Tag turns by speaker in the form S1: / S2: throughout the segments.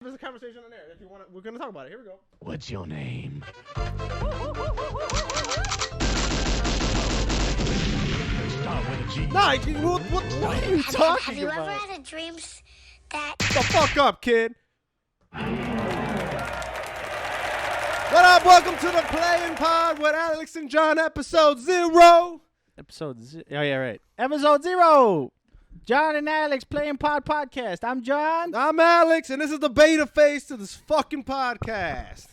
S1: There's a conversation on there. If you want, we're gonna talk about it. Here we go.
S2: What's your name? Start with a G.
S1: Nah, what are you talking
S3: Have you
S1: about?
S3: ever had a dream that...
S1: The fuck up, kid. What up? Welcome to the Playing Pod with Alex and John, episode 0.
S4: Episode 0. Oh, yeah, right. Episode 0. John and Alex Playing Pod Podcast. I'm John.
S1: I'm Alex, and this is the beta phase to this fucking podcast.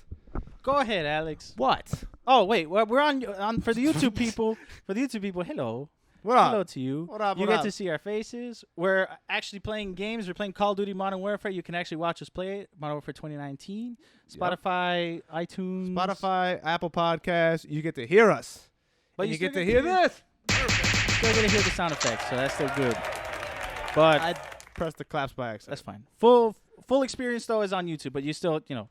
S4: Go ahead, Alex.
S1: What?
S4: Oh, wait. Well, we're on for the YouTube people. For the YouTube people, hello.
S1: What up?
S4: Hello to you.
S1: What up?
S4: You
S1: what
S4: get
S1: up?
S4: to see our faces. We're actually playing games. We're playing Call of Duty Modern Warfare. You can actually watch us play it. Modern Warfare 2019. Spotify, iTunes.
S1: Spotify, Apple Podcasts. You get to hear us.
S4: But
S1: And you
S4: still
S1: get to hear this.
S4: Still get to hear the sound effects, so that's still good. But
S1: I pressed the claps by accident.
S4: that's fine. Full experience, though, is on YouTube, but you still, you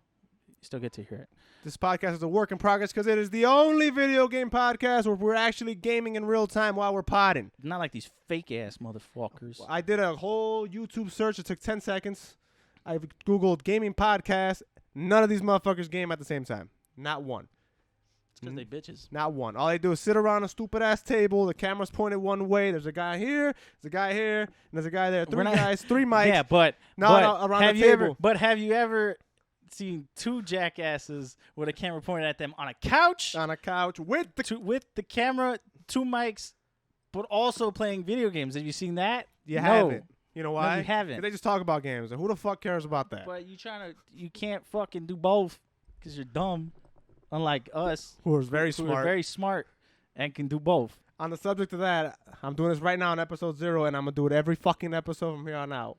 S4: still get to hear it.
S1: This podcast is a work in progress because it is the only video game podcast where we're actually gaming in real time while we're podding.
S4: Not like these fake-ass motherfuckers.
S1: I did a whole YouTube search. It took 10 seconds. I Googled gaming podcast. None of these motherfuckers game at the same time. Not one.
S4: It's because they bitches.
S1: Not one. All they do is sit around a stupid-ass table. The camera's pointed one way. There's a guy here. There's a guy here. And there's a guy there. Three guys. 3 mics.
S4: Yeah, but
S1: around
S4: have
S1: the
S4: you
S1: table.
S4: have you ever seen 2 jackasses with a camera pointed at them on a couch
S1: On a couch with the...
S4: with the camera, 2 mics, but also playing video games? Have you seen that?
S1: You
S4: No.
S1: haven't. You know why?
S4: you haven't.
S1: 'Cause they just talk about games. And who the fuck cares about that?
S4: But you can't fucking do both because you're dumb. Unlike us,
S1: Who is very
S4: who are
S1: smart.
S4: very smart and can do both.
S1: On the subject of that, I'm doing this right now on episode 0, and I'm going to do it every fucking episode from here on out.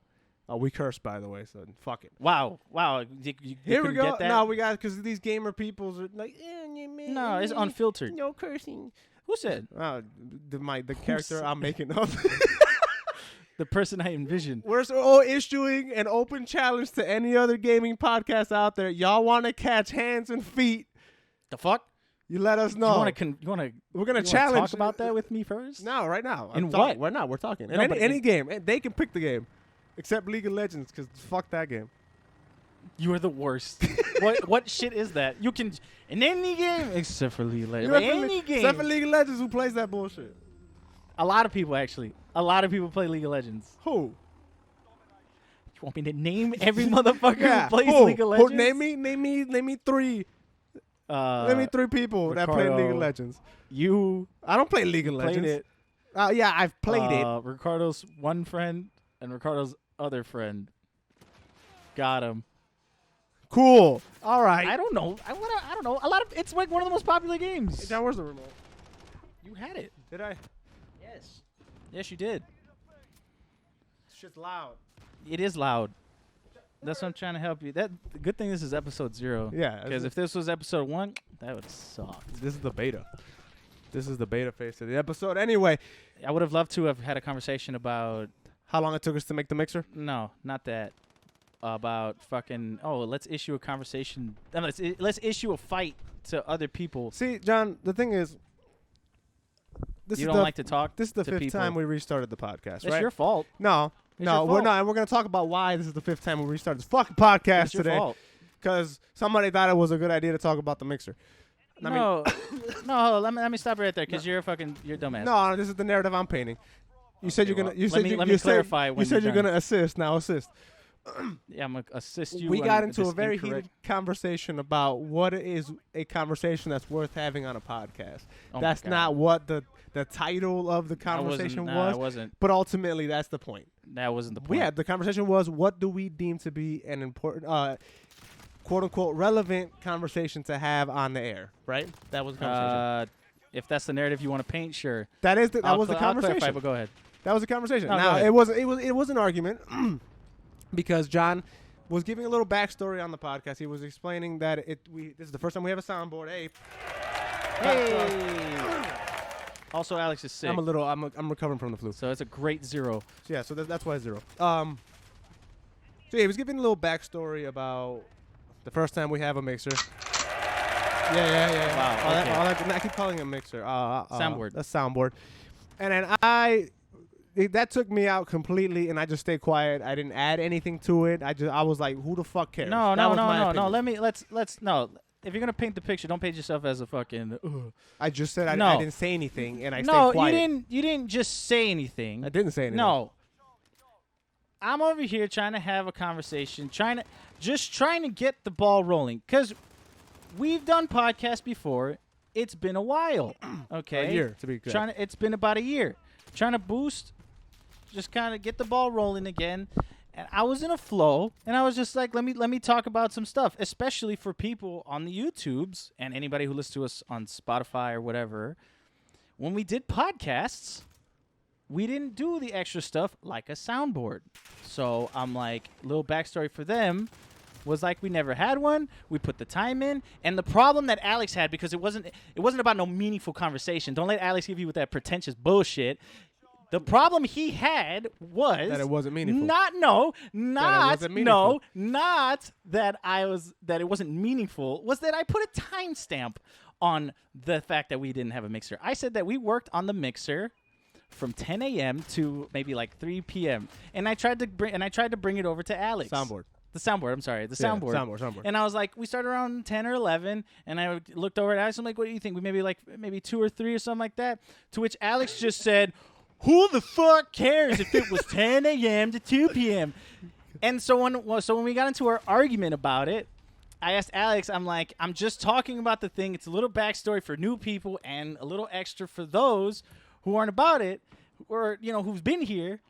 S1: We curse, by the way, so fuck it.
S4: Wow. You
S1: Here we
S4: couldn't
S1: go.
S4: Get that?
S1: No, we got because these gamer peoples are like,
S4: No, it's unfiltered.
S1: No cursing.
S4: Who said?
S1: The character I'm making up.
S4: The person I envisioned.
S1: We're so issuing an open challenge to any other gaming podcast out there. Y'all want to catch hands and feet?
S4: The fuck?
S1: You let us know.
S4: You want to?
S1: We're gonna
S4: You
S1: challenge.
S4: talk about that with me first?
S1: No, right now.
S4: In
S1: I'm talking.
S4: what?
S1: Right now, we're talking.
S4: No,
S1: In
S4: but
S1: any game, they can pick the game, except League of Legends, because fuck that game.
S4: You are the worst. What shit is that? You can in any game except for League of Legends.
S1: Except for
S4: Any game.
S1: Except for League of Legends, who plays that bullshit?
S4: A lot of people actually. A lot of people play League of Legends.
S1: Who?
S4: You want me to name every motherfucker
S1: Yeah.
S4: who plays
S1: Who?
S4: League of Legends?
S1: Name me 3. Name me 3 people that play League of
S4: Ricardo.
S1: Legends.
S4: You
S1: I don't play League of
S4: played
S1: Legends.
S4: it.
S1: Yeah, I've played it.
S4: Ricardo's one friend and Ricardo's other friend. Got him.
S1: Cool. All right.
S4: I don't know. I don't know. It's like one of the most popular games.
S1: John, where's the remote?
S4: You had it.
S1: Did I?
S4: Yes. Yes, you did.
S1: Shit's loud.
S4: It is loud. That's what I'm trying to help you. The good thing this is episode 0.
S1: Yeah.
S4: Because if this was episode 1, that would suck.
S1: This is the beta. This is the beta phase of the episode. Anyway,
S4: I would have loved to have had a conversation about
S1: how long it took us to make the mixer?
S4: no, not that. About fucking let's issue a conversation. Let's issue a fight to other people.
S1: See, John, the thing is, this
S4: You
S1: is
S4: don't like to talk.
S1: this is the
S4: to
S1: 5th
S4: people.
S1: time we restarted the podcast,
S4: It's
S1: right?
S4: your fault.
S1: No,
S4: It's
S1: no,
S4: your
S1: we're
S4: fault.
S1: not. And we're gonna talk about why this is the 5th time we restarted this fucking podcast
S4: It's your
S1: today.
S4: fault.
S1: Because somebody thought it was a good idea to talk about the mixer. I mean,
S4: No, no. Let me stop right there because you're dumbass.
S1: no, this is the narrative I'm painting. You said
S4: Okay,
S1: you're gonna.
S4: well,
S1: You said
S4: let me clarify
S1: You
S4: when
S1: said
S4: you're
S1: you're
S4: done.
S1: gonna assist. Now assist.
S4: Yeah, I'm gonna assist you.
S1: We
S4: on
S1: got into
S4: this
S1: a very
S4: incorrect-
S1: heated conversation about what is a conversation that's worth having on a podcast.
S4: Oh my
S1: That's
S4: God.
S1: not what the title of the
S4: I wasn't-
S1: conversation
S4: nah,
S1: was.
S4: I wasn't.
S1: But ultimately, that's the point.
S4: That wasn't the point.
S1: Yeah, the conversation was, what do we deem to be an important, quote unquote, relevant conversation to have on the air? Right? That was the conversation.
S4: If that's the narrative you want to paint, sure.
S1: That was the
S4: I'll clarify,
S1: conversation.
S4: but go ahead.
S1: That was a conversation.
S4: No, go
S1: Now
S4: ahead.
S1: it was an argument because John was giving a little backstory on the podcast. He was explaining that this is the first time we have a soundboard.
S4: Hey. Also, Alex is sick,
S1: I'm recovering from the flu.
S4: so it's a great 0.
S1: So yeah, so that's why 0. So yeah, he was giving a little backstory about the first time we have a mixer. Yeah.
S4: Wow, okay.
S1: I keep calling it a mixer.
S4: Soundboard.
S1: A soundboard. And then I that took me out completely, and I just stayed quiet. I didn't add anything to it. I was like, who the fuck cares?
S4: No.
S1: That was my opinion.
S4: Let's no. If you're gonna paint the picture, don't paint yourself as a fucking.
S1: I just said I didn't say anything, and I stayed
S4: No,
S1: quiet.
S4: you didn't just say anything.
S1: I didn't say anything.
S4: No. I'm over here trying to have a conversation, trying to get the ball rolling, because we've done podcasts before. It's been a while. Okay,
S1: A year to be exact.
S4: It's been about a year. Trying to boost, just kind of get the ball rolling again. And I was in a flow, and I was just like, let me talk about some stuff, especially for people on the YouTubes and anybody who listens to us on Spotify or whatever. When we did podcasts, we didn't do the extra stuff like a soundboard. So I'm like, little backstory for them was like we never had one. We put the time in, and the problem that Alex had, because it wasn't about no meaningful conversation. Don't let Alex give you with that pretentious bullshit. The problem he had was
S1: that it wasn't meaningful.
S4: Not that it wasn't meaningful. Was that I put a timestamp on the fact that we didn't have a mixer. I said that we worked on the mixer from 10 a.m. to maybe like 3 p.m. and I tried to bring it over to Alex.
S1: Soundboard.
S4: The soundboard. I'm sorry, the soundboard.
S1: Soundboard.
S4: And I was like, we started around 10 or 11, and I looked over at Alex. I'm like, what do you think? We maybe 2 or 3 or something like that. To which Alex just said, who the fuck cares if it was 10 a.m. to 2 p.m.? And so when we got into our argument about it, I asked Alex, I'm like, I'm just talking about the thing. It's a little backstory for new people and a little extra for those who aren't about it or, who's been here.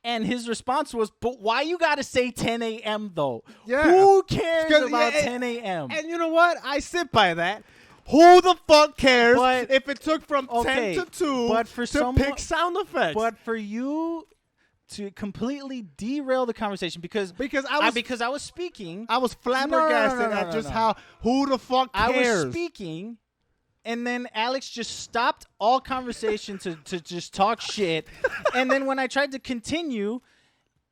S4: And his response was, but why you got to say 10 a.m. though?
S1: Yeah.
S4: Who cares about 10 a.m.?
S1: And you know what? I sit by that. Who the fuck cares if it took from 10 to 2 to pick sound effects?
S4: But for you to completely derail the conversation because I was speaking.
S1: I was flabbergasted at just how who the fuck cares?
S4: I was speaking, and then Alex just stopped all conversation to just talk shit. And then when I tried to continue,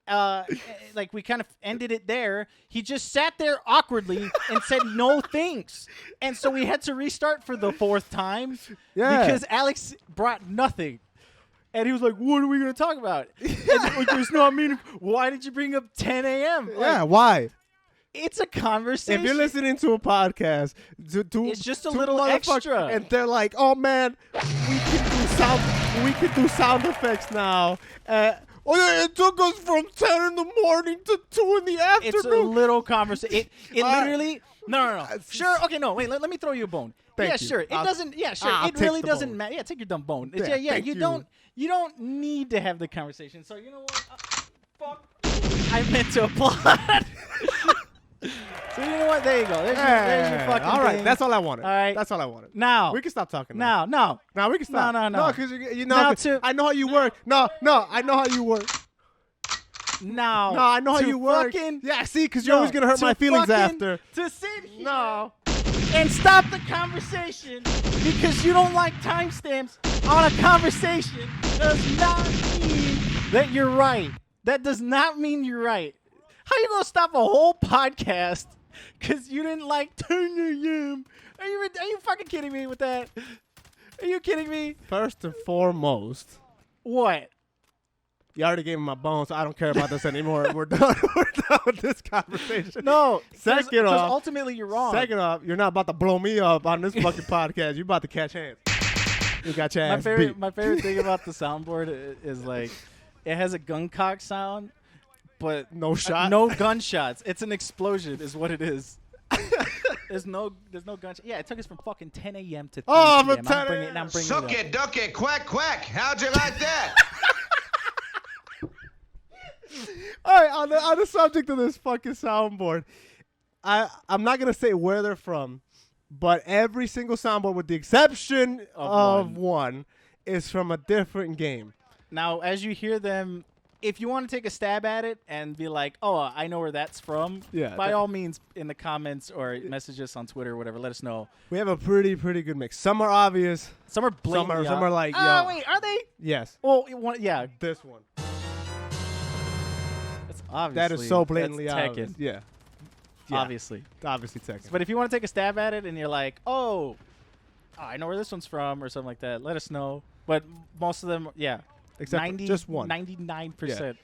S4: like we kind of ended it there, he just sat there awkwardly and said no thanks. And so we had to restart for the 4th time because Alex brought nothing. And he was like, what are we going to talk about? It's not meaningful. Why did you bring up 10 a.m.?
S1: Why?
S4: It's a conversation.
S1: If you're listening to a podcast,
S4: it's just a little extra.
S1: And they're like, oh, man, we can do sound effects now. It took us from 10 in the morning to 2 in the afternoon.
S4: It's a little conversation. It literally... No. Sure. Okay, no. Wait, let me throw you a bone.
S1: Thank you.
S4: Sure. It doesn't... Yeah, sure. It really doesn't matter. Yeah, take your dumb bone. Yeah, you don't need to have the conversation. So, you know what? Fuck. I meant to applaud. So, you know what? There you go. There's your fucking
S1: all right.
S4: thing.
S1: That's all I wanted.
S4: All right.
S1: That's all I wanted.
S4: Now.
S1: We can stop talking now.
S4: No.
S1: Now we can stop.
S4: No.
S1: No, because I know how you work. No, I know how you work. No, I know how you work. Yeah, see, because you're always going to hurt my feelings after.
S4: To sit here and stop the conversation because you don't like timestamps on a conversation does not mean that you're right. That does not mean you're right. How you going to stop a whole podcast because you didn't like 10 a.m.? Are you fucking kidding me with that? Are you kidding me?
S1: First and foremost.
S4: What?
S1: You already gave me my bones, so I don't care about this anymore. We're done. We're done with this conversation.
S4: No.
S1: Second off,
S4: ultimately you're wrong.
S1: Second off, you're not about to blow me up on this fucking podcast. You're about to catch hands. You got your ass beat.
S4: My favorite thing about the soundboard is like it has a gun cock sound, but
S1: no shot,
S4: no gunshots. It's an explosion, is what it is. There's no gunshot. Yeah, it took us from fucking 10 a.m. to 3 p.m.
S1: From 10 a.m.
S5: Suck it, duck it, quack, quack. How'd you like that?
S1: All right, on the subject of this fucking soundboard, I'm not gonna say where they're from, but every single soundboard, with the exception of one, is from a different game.
S4: Now, as you hear them, if you want to take a stab at it and be like, "Oh, I know where that's from," by all means, in the comments or message us on Twitter or whatever, let us know.
S1: We have a pretty good mix. Some are obvious.
S4: Some are blatant.
S1: Some are like,
S4: oh, wait, are they?
S1: Yes.
S4: Well, yeah.
S1: This one.
S4: Obviously,
S1: that is so blatantly
S4: that's
S1: obvious.
S4: Tekken.
S1: Yeah.
S4: Obviously
S1: Tekken.
S4: But if you want to take a stab at it and you're like, oh, I know where this one's from or something like that, let us know. But most of them,
S1: Except for just one.
S4: 99%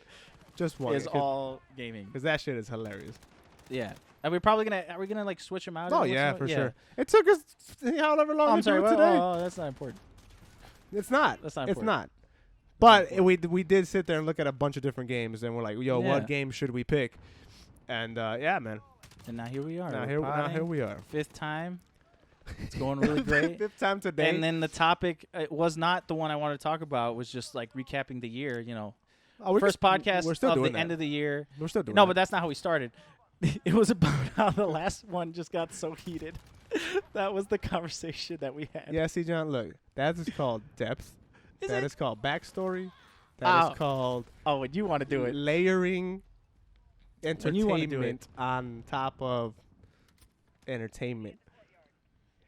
S1: Just one.
S4: is all gaming.
S1: Because that shit is hilarious.
S4: Yeah. Are we gonna like switch them out?
S1: Oh,
S4: every once in a
S1: yeah,
S4: while?
S1: for sure. It took us however long
S4: Oh, I'm
S1: to
S4: sorry.
S1: do it
S4: Well,
S1: today.
S4: oh, that's not important.
S1: It's not.
S4: That's not
S1: It's
S4: important.
S1: not. But we did sit there and look at a bunch of different games, and we're like, yo,
S4: Yeah.
S1: what game should we pick? And yeah, man.
S4: And now here we are.
S1: Now
S4: We're
S1: here
S4: potting.
S1: we are.
S4: 5th time. It's going really great.
S1: 5th time today.
S4: And then the topic was not the one I wanted to talk about. It was just like recapping the year.
S1: Oh,
S4: First podcast
S1: we're still
S4: of
S1: doing
S4: the
S1: that.
S4: end of the year.
S1: We're still doing
S4: No,
S1: that.
S4: but that's not how we started. It was about how the last one just got so heated. That was the conversation that we had.
S1: Yeah, see, John, look, that is called depth.
S4: Is
S1: That
S4: it?
S1: is called backstory. That
S4: Oh.
S1: is called
S4: Oh, and you want to do it?
S1: layering
S4: When you wanna do it.
S1: entertainment on top of entertainment.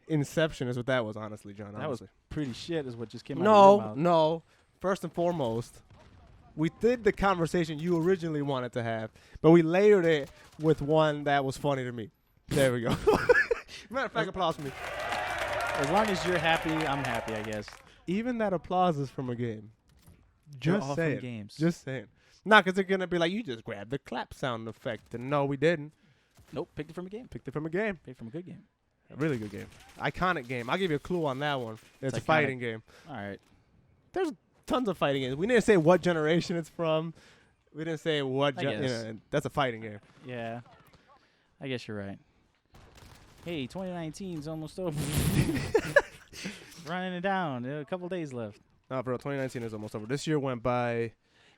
S1: Inception is what that was, honestly, John.
S4: That was
S1: honestly.
S4: pretty shit, is what just came out of your mouth.
S1: No. First and foremost, we did the conversation you originally wanted to have, but we layered it with one that was funny to me. There we go. Matter of fact, applause for me.
S4: As long as you're happy, I'm happy, I guess.
S1: Even that applause is from a game.
S4: They're
S1: Just
S4: all
S1: saying.
S4: from games.
S1: Just saying. Not because they're going to be like, you just grabbed the clap sound effect. And no, we didn't.
S4: Nope, picked it from a game.
S1: Picked it from a game.
S4: Picked it from a good game.
S1: A really good game. Iconic game. I'll give you a clue on that one. It's a
S4: iconic.
S1: fighting game.
S4: All right.
S1: There's tons of fighting games. We didn't say what generation it's from. We didn't say what.
S4: I guess.
S1: That's a fighting game.
S4: Yeah. I guess you're right. Hey, 2019 is almost over. Running it down. A couple days left.
S1: No, bro. 2019 is almost over. This year went by.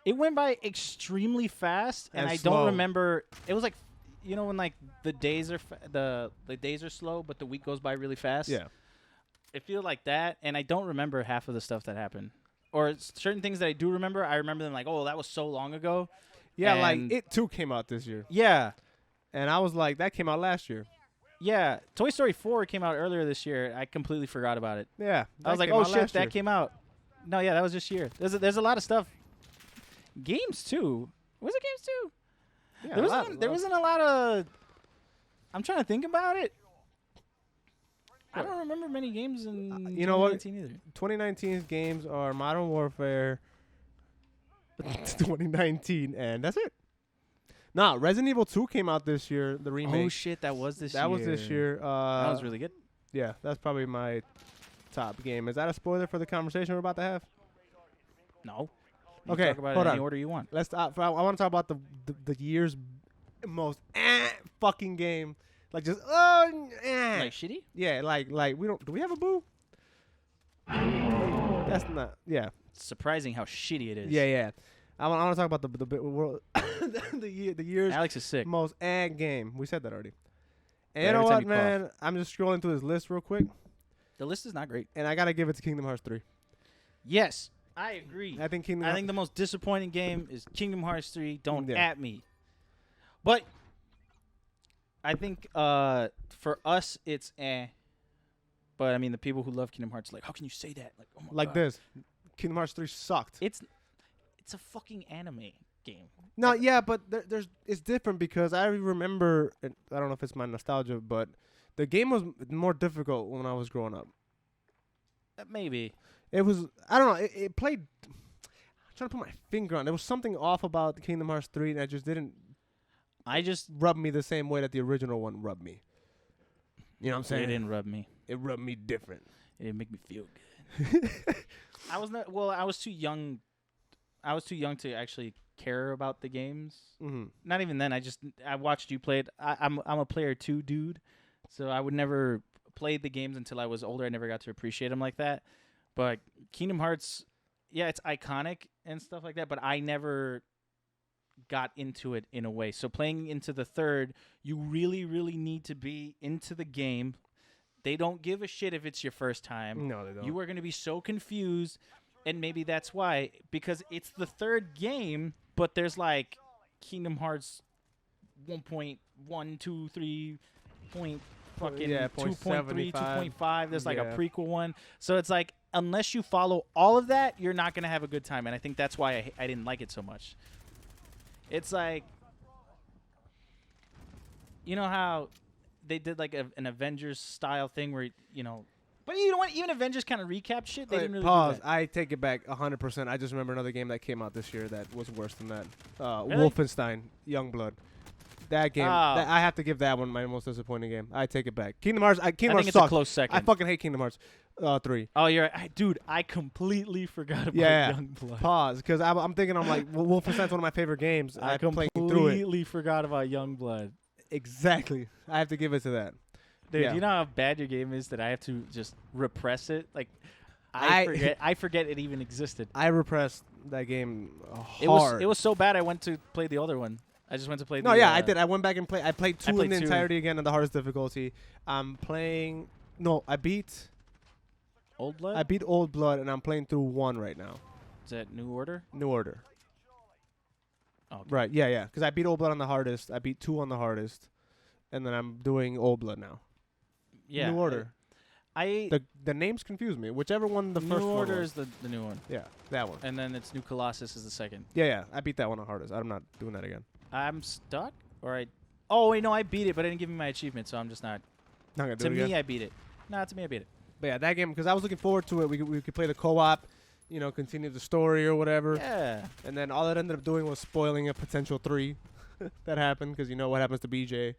S4: It went by extremely fast, and
S1: And
S4: I
S1: slow.
S4: don't remember. It was like, when like the days are the days are slow, but the week goes by really fast.
S1: Yeah.
S4: It feels like that, and I don't remember half of the stuff that happened, or certain things that I do remember. I remember them like, oh, that was so long ago.
S1: Yeah, like
S4: And-
S1: It 2 came out this year.
S4: Yeah,
S1: And I was like, that came out last year.
S4: yeah. Toy Story 4 came out earlier this year. I completely forgot about it.
S1: Yeah.
S4: I was like, oh shit, that came out. No, yeah, that was this year. There's a lot of stuff. Games too. Was it games too?
S1: Yeah,
S4: There wasn't a lot of. I'm trying to think about it. I don't remember many games in
S1: you know what?
S4: 2019 either.
S1: 2019's games are Modern Warfare 2019, and that's it. Nah, Resident Evil 2 came out this year, the remake.
S4: Oh shit, that was this year.
S1: That was this year.
S4: That was really good.
S1: Yeah, that's probably my top game. Is that a spoiler for the conversation we're about to have?
S4: No. You
S1: Okay,
S4: talk about
S1: hold
S4: it in any
S1: on.
S4: order you want.
S1: Let's. I want to talk about the year's most fucking game. Like just
S4: Like shitty?
S1: yeah, like we don't. Do we have a boo? That's not. Yeah.
S4: Surprising how shitty it is.
S1: Yeah. I want to talk about the world, the year's
S4: Alex is sick.
S1: most game. We said that already. And
S4: Yeah,
S1: you know
S4: every time
S1: what,
S4: you
S1: man? I'm just scrolling through this list real quick,
S4: The list is not great.
S1: and I gotta give it to Kingdom Hearts 3.
S4: Yes, I agree.
S1: I think Kingdom.
S4: I think the most disappointing game is Kingdom Hearts 3. Don't
S1: Yeah.
S4: at me. But I think for us it's But I mean the people who love Kingdom Hearts like, how can you say that? Like, oh my
S1: like
S4: God.
S1: this, Kingdom Hearts 3 sucked.
S4: It's a fucking anime game.
S1: No, yeah, but it's different because I remember. And I don't know if it's my nostalgia, but the game was more difficult when I was growing up.
S4: Maybe.
S1: It was. I don't know. It played. I'm trying to put my finger on. There was something off about Kingdom Hearts 3 that just didn't rub me the same way that the original one rubbed me. You know what I'm saying?
S4: It didn't rub me.
S1: It rubbed me different.
S4: It didn't make me feel good. I was too young. I was too young to actually care about the games.
S1: Mm-hmm.
S4: Not even then. I watched you play it. I'm a player too, dude. So I would never play the games until I was older. I never got to appreciate them like that. But Kingdom Hearts, yeah, it's iconic and stuff like that. But I never got into it in a way. So playing into the third, you really, really need to be into the game. They don't give a shit if it's your first time.
S1: No, they don't.
S4: You are going to be so confused. And maybe that's why, because it's the third game, but there's like Kingdom Hearts 1.1, 2, 3, point fucking
S1: Yeah,
S4: 2.3,
S1: 0.75.
S4: 2.5. There's like a
S1: Yeah.
S4: prequel one. So it's like, unless you follow all of that, you're not going to have a good time. And I think that's why I didn't like it so much. It's like, you know how they did like an Avengers style thing where, But you know what? Even Avengers kind of recapped shit. They
S1: Wait,
S4: didn't really
S1: pause.
S4: do that.
S1: I take it back 100%. I just remember another game that came out this year that was worse than that.
S4: Really?
S1: Wolfenstein Youngblood. That game,
S4: Oh.
S1: I have to give that one my most disappointing game. I take it back. Kingdom Hearts. Kingdom
S4: I
S1: Hearts
S4: think it's a
S1: sucks.
S4: close second.
S1: I fucking hate Kingdom Hearts 3.
S4: Oh, you're right. Dude, I completely forgot about
S1: Yeah.
S4: Youngblood.
S1: Pause, because I'm thinking I'm like Wolfenstein's one of my favorite games.
S4: I
S1: I'm playing through it.
S4: completely forgot about Youngblood.
S1: Exactly. I have to give it to that.
S4: Dude,
S1: Yeah.
S4: you know how bad your game is that I have to just repress it? Like,
S1: I-
S4: I forget it even existed.
S1: I repressed that game hard.
S4: It was so bad I went to play the other one. I just went to play
S1: No,
S4: the
S1: yeah, I did. I went back and played. I played 2 in
S4: played
S1: the
S4: 2.
S1: entirety again on the hardest difficulty. I'm playing. No, I beat
S4: Old Blood?
S1: Old Blood, and I'm playing through 1 right now.
S4: Is that New Order?
S1: New Order.
S4: Oh, okay.
S1: Right. Yeah. Because I beat Old Blood on the hardest. I beat 2 on the hardest, and then I'm doing Old Blood now.
S4: Yeah.
S1: New Order.
S4: I
S1: The names confuse me. Whichever one the
S4: New
S1: first one
S4: Order
S1: was.
S4: is the new one.
S1: Yeah, that one.
S4: And then it's New Colossus is the second.
S1: Yeah. I beat that one on hardest. I'm not doing that again.
S4: I'm stuck? Oh, wait, no, I beat it, but I didn't give me my achievement, so I'm just not.
S1: Not gonna do
S4: To
S1: it
S4: me,
S1: again.
S4: I beat it. Nah, to me, I beat it.
S1: But yeah, that game, because I was looking forward to it. We could play the co-op, continue the story or whatever.
S4: Yeah.
S1: And then all it ended up doing was spoiling a potential 3 that happened, because you know what happens to BJ.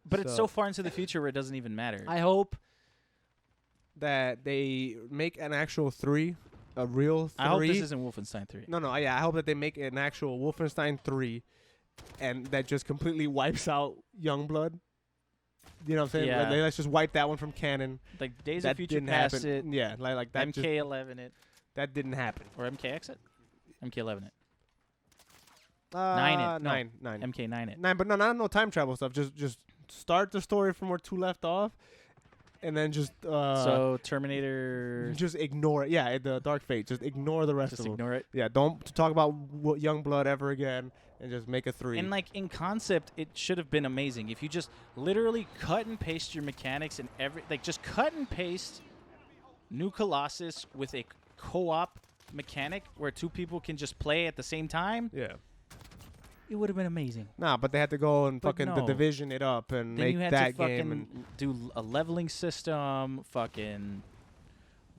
S4: But it's so far into the future where it doesn't even matter.
S1: I hope that they make an actual 3, a real 3.
S4: I hope this isn't Wolfenstein 3.
S1: No, yeah, I hope that they make an actual Wolfenstein 3, and that just completely wipes out Youngblood. You know what I'm saying?
S4: Yeah.
S1: Let's just wipe that one from canon.
S4: Like Days
S1: That
S4: of Future
S1: didn't
S4: Past
S1: happen.
S4: it,
S1: Yeah, like that.
S4: MK11 it,
S1: That didn't happen.
S4: or MKX it? MK11 it.
S1: 9
S4: it. No.
S1: 9.
S4: MK9 it.
S1: 9, but no time travel stuff. Just start the story from where 2 left off, and then just
S4: So Terminator.
S1: just ignore it. Yeah, the Dark Fate. Just ignore the rest
S4: Just
S1: of them.
S4: ignore it.
S1: Yeah, don't talk about Youngblood ever again, and just make a 3.
S4: And like in concept, it should have been amazing if you just literally cut and paste your mechanics and just cut and paste New Colossus with a co-op mechanic where 2 people can just play at the same time.
S1: Yeah.
S4: It would have been amazing.
S1: Nah, but they had to go and
S4: But
S1: fucking
S4: no.
S1: the Division it up and
S4: Then
S1: make
S4: you had
S1: that
S4: to fucking
S1: game. And
S4: do a leveling system, fucking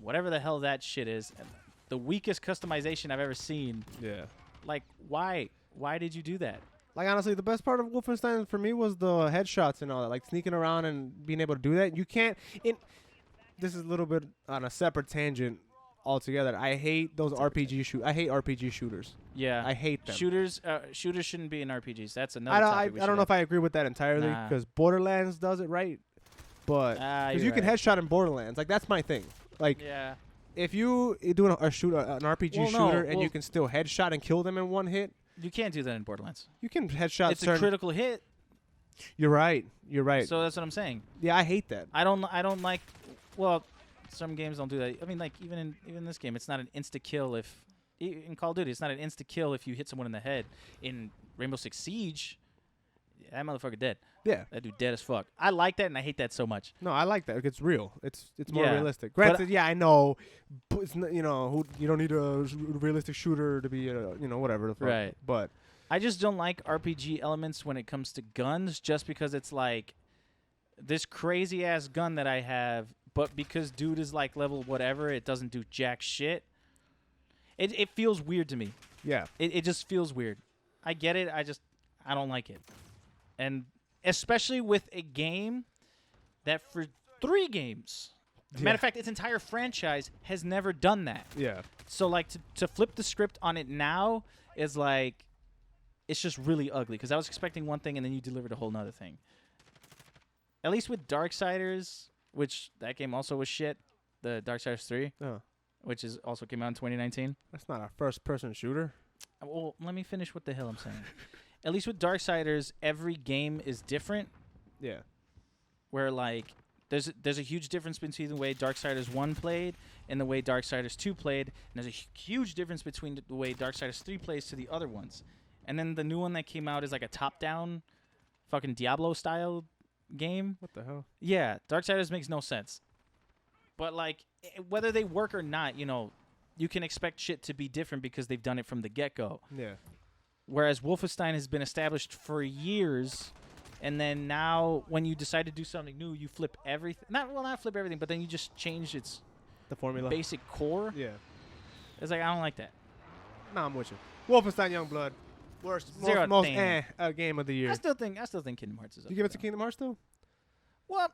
S4: whatever the hell that shit is. And the weakest customization I've ever seen.
S1: yeah.
S4: Like, why? Why did you do that?
S1: Like, honestly, the best part of Wolfenstein for me was the headshots and all that. Like, sneaking around and being able to do that. You can't... This is a little bit on a separate tangent altogether. I hate those RPG I hate RPG shooters.
S4: Yeah,
S1: I hate them.
S4: Shooters shouldn't be in RPGs. That's another.
S1: I
S4: topic we
S1: don't
S4: should
S1: know if
S4: have.
S1: I agree with that entirely,
S4: Nah.
S1: because Borderlands does it right. But... Because
S4: You're
S1: you can
S4: right.
S1: headshot in Borderlands. Like, that's my thing. Like,
S4: Yeah.
S1: if you do an RPG
S4: Well, no,
S1: shooter and
S4: well-
S1: you can still headshot and kill them in one hit,
S4: You can't do that in Borderlands.
S1: you can headshot
S4: It's a
S1: certain...
S4: critical hit,
S1: You're right. You're right.
S4: so that's what I'm saying.
S1: Yeah, I hate that.
S4: I don't like. Well, some games don't do that. I mean, like even in this game, it's not an insta kill if in Call of Duty, it's not an insta kill if you hit someone in the head. In Rainbow Six Siege, that motherfucker dead.
S1: Yeah.
S4: That dude dead as fuck. I like that, and I hate that so much.
S1: No, I like that. It's real. It's more
S4: Yeah.
S1: realistic.
S4: But-
S1: Granted, yeah, I know. But it's you don't need a realistic shooter to be whatever the fuck.
S4: Right.
S1: But
S4: I just don't like RPG elements when it comes to guns, just because it's like this crazy ass gun that I have, but because dude is like level whatever, it doesn't do jack shit. It feels weird to me.
S1: yeah,
S4: It just feels weird. I get it. I don't like it. And especially with a game that for 3 games, matter of fact, its entire franchise has never done that.
S1: yeah,
S4: So like to flip the script on it now is like, it's just really ugly because I was expecting one thing and then you delivered a whole nother thing. At least with Darksiders, which that game also was shit, the Darksiders 3,
S1: oh,
S4: which is also came out in 2019.
S1: that's not a first-person shooter.
S4: Well, let me finish what the hell I'm saying. At least with Darksiders, every game is different.
S1: Yeah,
S4: Where like there's a huge difference between the way Darksiders 1 played and the way Darksiders 2 played, and there's a huge difference between the way Darksiders 3 plays to the other ones. And then the new one that came out is like a top-down, fucking Diablo style game.
S1: what the hell?
S4: Yeah, Darksiders makes no sense. But like whether they work or not, you can expect shit to be different because they've done it from the get-go.
S1: Yeah,
S4: Whereas Wolfenstein has been established for years And then now, when you decide to do something new, you flip everything. Not flip everything, but then you just change its
S1: The formula.
S4: basic core.
S1: Yeah.
S4: It's like, I don't like that.
S1: Nah, I'm with you. Wolfenstein Youngblood. Worst,
S4: Zero
S1: most
S4: thing.
S1: game of the year.
S4: I still think Kingdom Hearts is up
S1: You give it to
S4: there,
S1: Kingdom Hearts though?
S4: though. Well,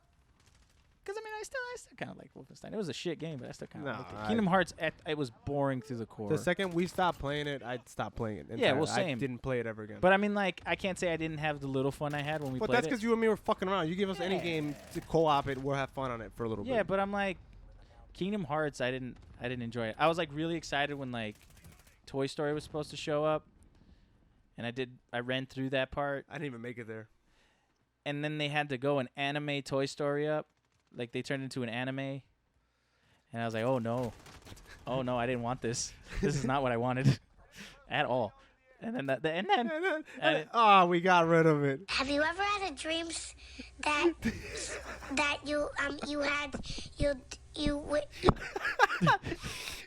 S4: because I mean, I still kind of like Wolfenstein. It was a shit game, but I still kind of
S1: No,
S4: liked it.
S1: I-
S4: Kingdom Hearts, it was boring through the core.
S1: The second we stopped playing it, I stopped playing it.
S4: Yeah, well,
S1: entirely. I
S4: same.
S1: didn't play it ever again.
S4: But I mean, like, I can't say I didn't have the little fun I had when we
S1: But
S4: played
S1: that's
S4: it.
S1: because you and me were fucking around. You give us any
S4: Yeah.
S1: game to co-op it, we'll have fun on it for a little
S4: Yeah,
S1: bit.
S4: but I'm like, Kingdom Hearts, I didn't enjoy it. I was like really excited when like Toy Story was supposed to show up, and I ran through that part,
S1: I didn't even make it there.
S4: and then they had to go and anime Toy Story up, like they turned into an anime, and I was like, oh no, I didn't want this. This is not what I wanted at all. And then
S1: Oh, we got rid of it.
S3: Have you ever had a dreams that you had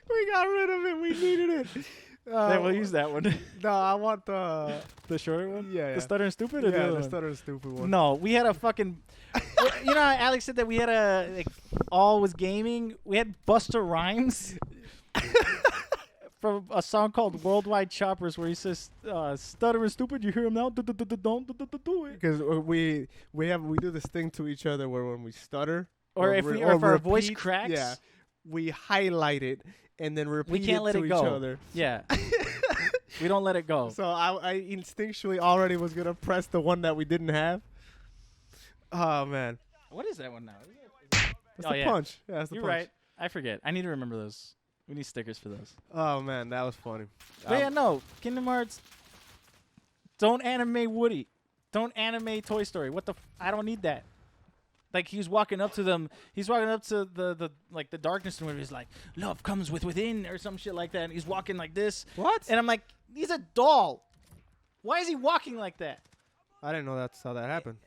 S1: We got rid of it. We needed it.
S4: then we'll use that one.
S1: No, I want the
S4: The shorter one?
S1: Yeah, yeah.
S4: The stuttering stupid or the
S1: yeah,
S4: other
S1: the
S4: one?
S1: stutter stupid one.
S4: No, we had a fucking. You know how Alex said that we had like, all was gaming? We had Buster Rhymes from a song called Worldwide Choppers where he says, stuttering stupid, you hear him now? Don't do it.
S1: Because we do this thing to each other where when we stutter
S4: Or if our voice cracks,
S1: yeah, we highlight it and then repeat
S4: we can't
S1: it
S4: let
S1: to
S4: it
S1: each
S4: go.
S1: other.
S4: Yeah. We don't let it go.
S1: So I instinctually already was gonna press the one that we didn't have. Oh man,
S4: What is that one now?
S1: that's the punch. Yeah, that's the
S4: You're
S1: punch.
S4: right. I forget. I need to remember those. We need stickers for those.
S1: Oh man, that was funny.
S4: But yeah, no. Kingdom Hearts. Don't anime Woody. Don't anime Toy Story. What the? I don't need that. Like he's walking up to them. He's walking up to the like the darkness and where he's like, "Love comes within" or some shit like that. And he's walking like this.
S1: What?
S4: And I'm like, he's a doll. Why is he walking like that?
S1: I didn't know that's how that happened.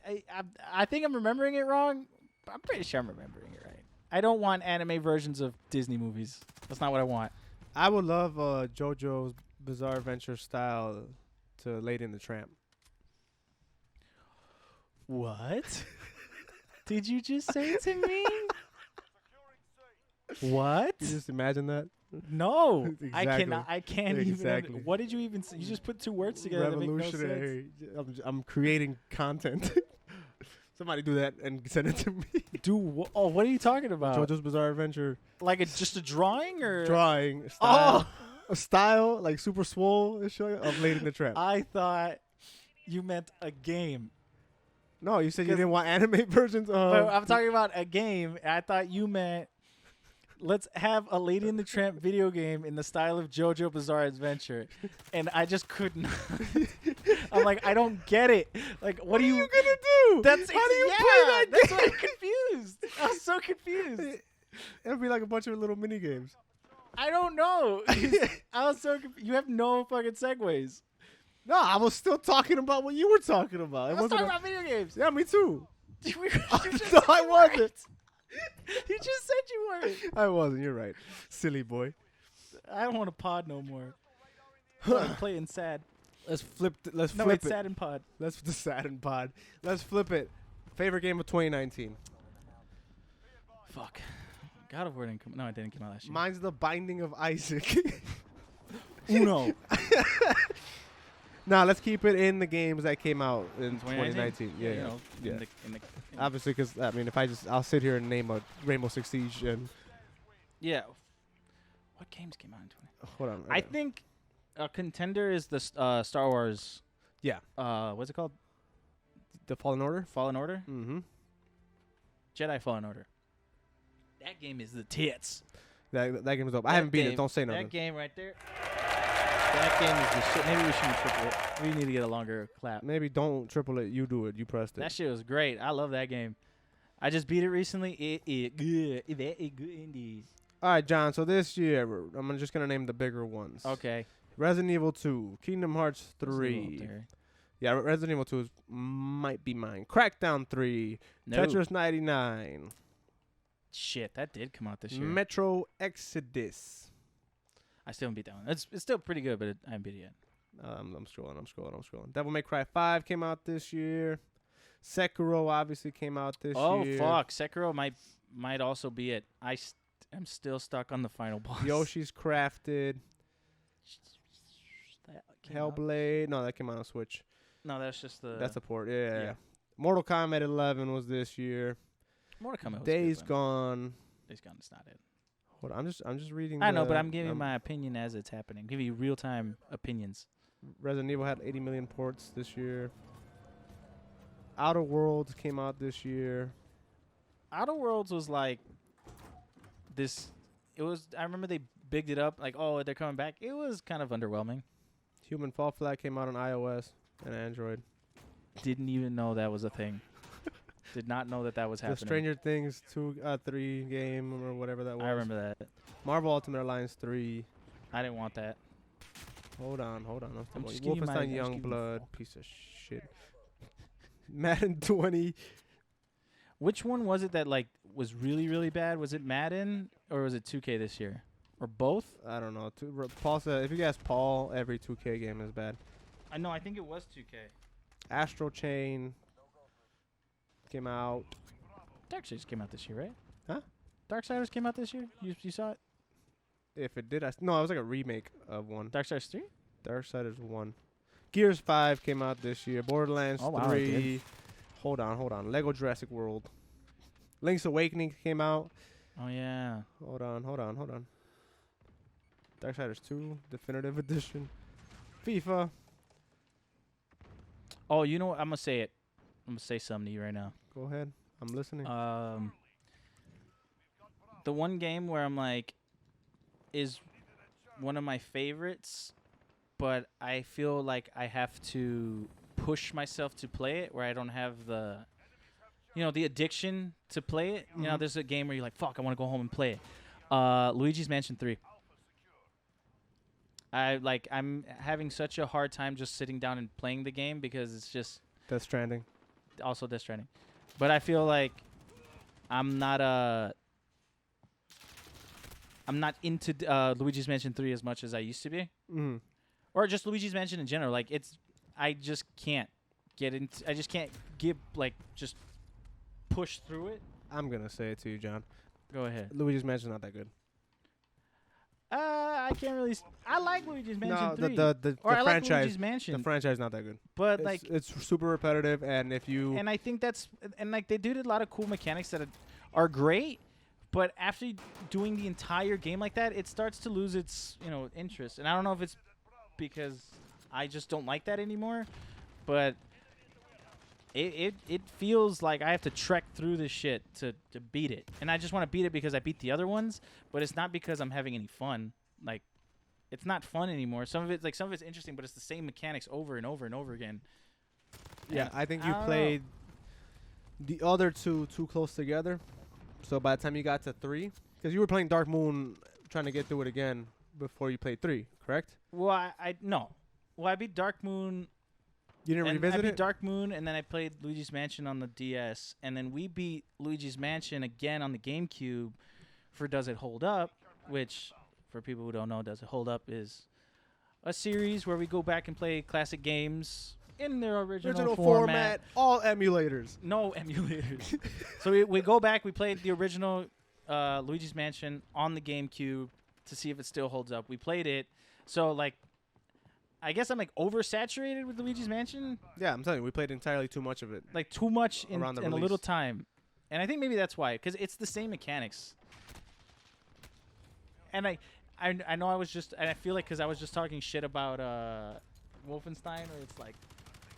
S4: I think I'm remembering it wrong. But I'm pretty sure I'm remembering it right. I don't want anime versions of Disney movies. That's not what I want.
S1: I would love JoJo's Bizarre Adventure style to Lady and the Tramp.
S4: What? Did you just say to me? What?
S1: You just imagine that?
S4: No, I
S1: Exactly.
S4: cannot. I can't
S1: Exactly.
S4: even. What did you even say? You just put two words together that make no sense.
S1: Revolutionary. I'm creating content. Somebody do that and send it to me.
S4: What are you talking about?
S1: JoJo's Bizarre Adventure
S4: Like just a drawing or?
S1: drawing style.
S4: Oh,
S1: A style like super swole and shit of Lady in the Tramp.
S4: I thought you meant a game.
S1: No, you said you didn't want anime versions of.
S4: But I'm talking about a game. And I thought you meant let's have a Lady in the Tramp video game in the style of JoJo Bizarre Adventure, and I just couldn't. I'm like, I don't get it. Like, what are you
S1: gonna do?
S4: That's
S1: How do you
S4: yeah,
S1: play that
S4: That's
S1: game?
S4: why I'm confused. I was so confused.
S1: It'll be like a bunch of little mini games.
S4: I don't know. I was so confused. You have no fucking segues.
S1: No, I was still talking about what you were talking about.
S4: I was talking about video games.
S1: Yeah, me too.
S4: You just
S1: No,
S4: said
S1: I
S4: you
S1: wasn't.
S4: weren't. You just said you weren't.
S1: I wasn't. You're right. Silly boy.
S4: I don't want to pod no more. I'm playing sad.
S1: Let's flip. Let's
S4: No,
S1: flip
S4: it's
S1: it.
S4: sad and pod.
S1: Let's the Saturn pod. Let's flip it. Favorite game of 2019.
S4: Fuck. God of War didn't come. No, it didn't come out last year.
S1: Mine's The Binding of Isaac.
S4: Uno.
S1: Nah, let's keep it in the games that came out in 2019. Yeah,
S4: You
S1: yeah.
S4: know,
S1: Yeah.
S4: in the
S1: Obviously, because I mean, if I'll sit here and name a Rainbow Six Siege and
S4: yeah. What games came out in 20?
S1: hold on.
S4: I think a contender is the Star Wars.
S1: Yeah.
S4: What's it called?
S1: The Fallen Order.
S4: Fallen Order.
S1: Mm-hmm.
S4: Jedi Fallen Order. That game is the tits.
S1: That game is dope. I haven't beat it. Don't say nothing.
S4: That game right there. That game is the shit. Maybe we shouldn't triple it. We need to get a longer clap.
S1: Maybe don't triple it. You do it. You pressed it.
S4: That shit was great. I love that game. I just beat it recently. It good. It good indeed.
S1: All right, John. So this year, I'm just gonna name the bigger ones.
S4: Okay.
S1: Resident Evil 2, Kingdom Hearts
S4: That's a
S1: 3.
S4: little there.
S1: Yeah, Resident Evil 2 might be mine. Crackdown 3,
S4: No.
S1: Tetris 99,
S4: Shit, that did come out this year.
S1: Metro Exodus.
S4: I still haven't beat that one. It's still pretty good, but I haven't beat it yet.
S1: I'm scrolling. Devil May Cry 5 came out this year. Sekiro obviously came out this
S4: Oh
S1: year.
S4: fuck, Sekiro might also be it. I'm still stuck on the final boss.
S1: Yoshi's Crafted.
S4: That came out-
S1: Hellblade. No, that came out on Switch.
S4: No, that's just the.
S1: That's a port. Yeah.
S4: yeah.
S1: Mortal Kombat 11 was this year.
S4: Mortal Kombat was
S1: Days
S4: good, but
S1: Gone.
S4: Days Gone is not it.
S1: Hold on, I'm just reading.
S4: I know, but I'm giving my opinion as it's happening. Give you real time opinions.
S1: Resident Evil had 80 million ports this year. Outer Worlds came out this year.
S4: Outer Worlds was like this. It was. I remember they bigged it up like, oh, they're coming back. It was kind of underwhelming.
S1: Human Fall Flat came out on iOS and Android.
S4: Didn't even know that was a thing. Did not know that was happening.
S1: The Stranger Things 3 game or whatever that was.
S4: I remember that.
S1: Marvel Ultimate Alliance 3.
S4: I didn't want that.
S1: Hold on.
S4: I'm just giving you my- I'm
S1: Wolfenstein
S4: just giving you-
S1: Youngblood. Piece of shit. Madden 20.
S4: Which one was it that like was really really bad? Was it Madden or was it 2K this year, or both?
S1: I don't know. Paul said, if you ask Paul, every 2K game is bad.
S4: I know. I think it was 2K.
S1: Astral Chain came out.
S4: Darksiders came out this year, right?
S1: Huh?
S4: Darksiders came out this year. You saw it?
S1: If it did, no, it was like a remake of one.
S4: Darksiders 3?
S1: Darksiders 1. Gears 5 came out this year. Borderlands
S4: Oh, wow, it
S1: 3.
S4: did.
S1: Hold on. Lego Jurassic World. Link's Awakening came out.
S4: Oh yeah.
S1: Hold on. Darksiders 2 Definitive Edition. FIFA.
S4: Oh, you know what? I'm gonna say it. I'm gonna say something to you right now.
S1: Go ahead. I'm listening.
S4: The one game where I'm like, is one of my favorites, but I feel like I have to push myself to play it, where I don't have the, the addiction to play it. You know, there's a game where you're like, fuck, I want to go home and play it. Luigi's Mansion 3. I'm having such a hard time just sitting down and playing the game because it's just
S1: Death Stranding.
S4: also Death Stranding. But I feel like I'm not into Luigi's Mansion 3 as much as I used to be.
S1: Mm-hmm.
S4: Or just Luigi's Mansion in general. Like I just can't just push through it.
S1: I'm gonna say it to you, John.
S4: Go ahead.
S1: Luigi's Mansion's not that good.
S4: I can't really. I like Luigi's Mansion 3.
S1: the
S4: or I like
S1: franchise.
S4: Luigi's Mansion.
S1: The franchise is not that good.
S4: But
S1: It's super repetitive, and if you
S4: and I think they did a lot of cool mechanics that are great. But after doing the entire game like that, it starts to lose its interest. And I don't know if it's because I just don't like that anymore, but it feels like I have to trek through this shit to beat it. And I just want to beat it because I beat the other ones, but it's not because I'm having any fun. Like, it's not fun anymore. Some of it's interesting, but it's the same mechanics over and over and over again.
S1: yeah,
S4: And
S1: I think you
S4: don't know.
S1: played the other two too close together. So by the time you got to 3, because you were playing Dark Moon, trying to get through it again before you played 3, correct?
S4: Well, I beat Dark Moon.
S1: You didn't
S4: And
S1: revisit
S4: I beat
S1: it.
S4: Dark Moon, and then I played Luigi's Mansion on the DS, and then we beat Luigi's Mansion again on the GameCube for Does It Hold Up, which, for people who don't know, Does It Hold Up is a series where we go back and play classic games in their original format.
S1: All emulators.
S4: No emulators. So we go back, we played the original Luigi's Mansion on the GameCube to see if it still holds up. We played it, so I guess I'm oversaturated with Luigi's Mansion.
S1: Yeah, I'm telling you, we played entirely too much of it.
S4: Like too much in
S1: Around the
S4: a little
S1: release.
S4: time, and I think maybe that's why, because it's the same mechanics. And I know I feel like because I was just talking shit about Wolfenstein, where it's like,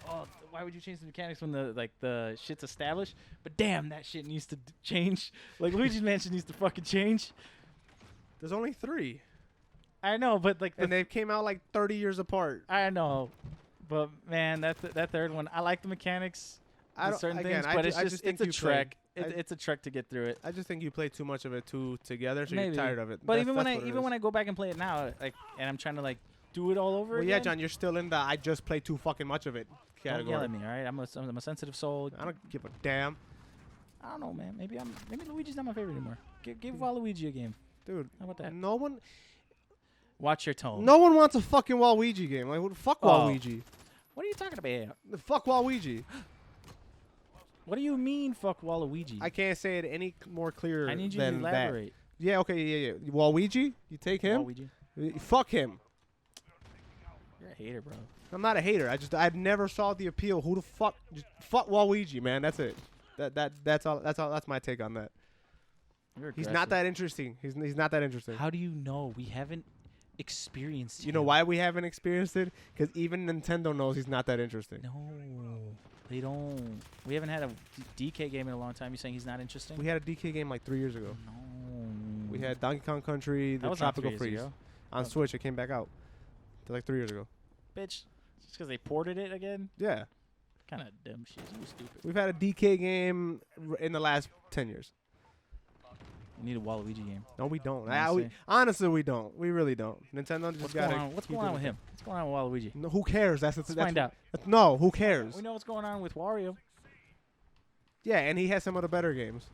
S4: oh, why would you change the mechanics when the shit's established? But damn, that shit needs to change. Like Luigi's Mansion needs to fucking change.
S1: There's only 3,
S4: I know, but
S1: and they came out 30 years apart.
S4: I know, but man, that third one, I like the mechanics. Certain things, but it's a trek. It's a trek to get through it.
S1: I just think you play too much of it together, so
S4: Maybe.
S1: you're tired of it.
S4: But
S1: That's what it is.
S4: when I go back and play it now, and I'm trying to do it all over
S1: Well,
S4: again.
S1: yeah, John, you're still in the I just play too fucking much of it
S4: Don't
S1: category.
S4: yell at me, all right? I'm a sensitive soul.
S1: I don't give a damn.
S4: I don't know, man. Maybe Luigi's not my favorite anymore. Give Waluigi a game.
S1: Dude,
S4: How about that?
S1: no one
S4: Watch your tone.
S1: no one wants a fucking Waluigi game. Fuck
S4: Oh.
S1: Waluigi.
S4: What are you talking about?
S1: Fuck Waluigi.
S4: What do you mean, fuck Waluigi?
S1: I can't say it any more clearer
S4: I need you
S1: than
S4: to elaborate.
S1: that. Yeah, okay, yeah. Waluigi? You take him?
S4: Waluigi.
S1: Fuck him.
S4: You're a hater, bro.
S1: I'm not a hater. I've never saw the appeal. Who the fuck? Just fuck Waluigi, man. That's it. That's all. That's my take on that.
S4: You're
S1: He's
S4: aggressive.
S1: not that interesting. He's not that interesting.
S4: How do you know? We haven't experienced
S1: You know
S4: him.
S1: why we haven't experienced it? Because even Nintendo knows he's not that interesting.
S4: No, they don't. We haven't had a DK game in a long time. You saying he's not interesting?
S1: We had a DK game like 3 years ago.
S4: No.
S1: We had Donkey Kong Country,
S4: that
S1: the
S4: was not 3
S1: Tropical
S4: years
S1: Freeze
S4: ago.
S1: on Switch. It came back out like 3 years ago.
S4: Bitch, just because they ported it again?
S1: Yeah,
S4: Kind of dumb shit. You stupid.
S1: we've had a DK game in the last 10 years.
S4: You need a Waluigi game.
S1: No, we don't.
S4: Honestly.
S1: Honestly, we don't. We really don't. Nintendo just
S4: What's
S1: got
S4: going on? What's going on with him? What's going on with Waluigi?
S1: No, who cares? Let's
S4: find out.
S1: No, who cares?
S4: We know what's going on with Wario.
S1: Yeah, and he has some of the better games.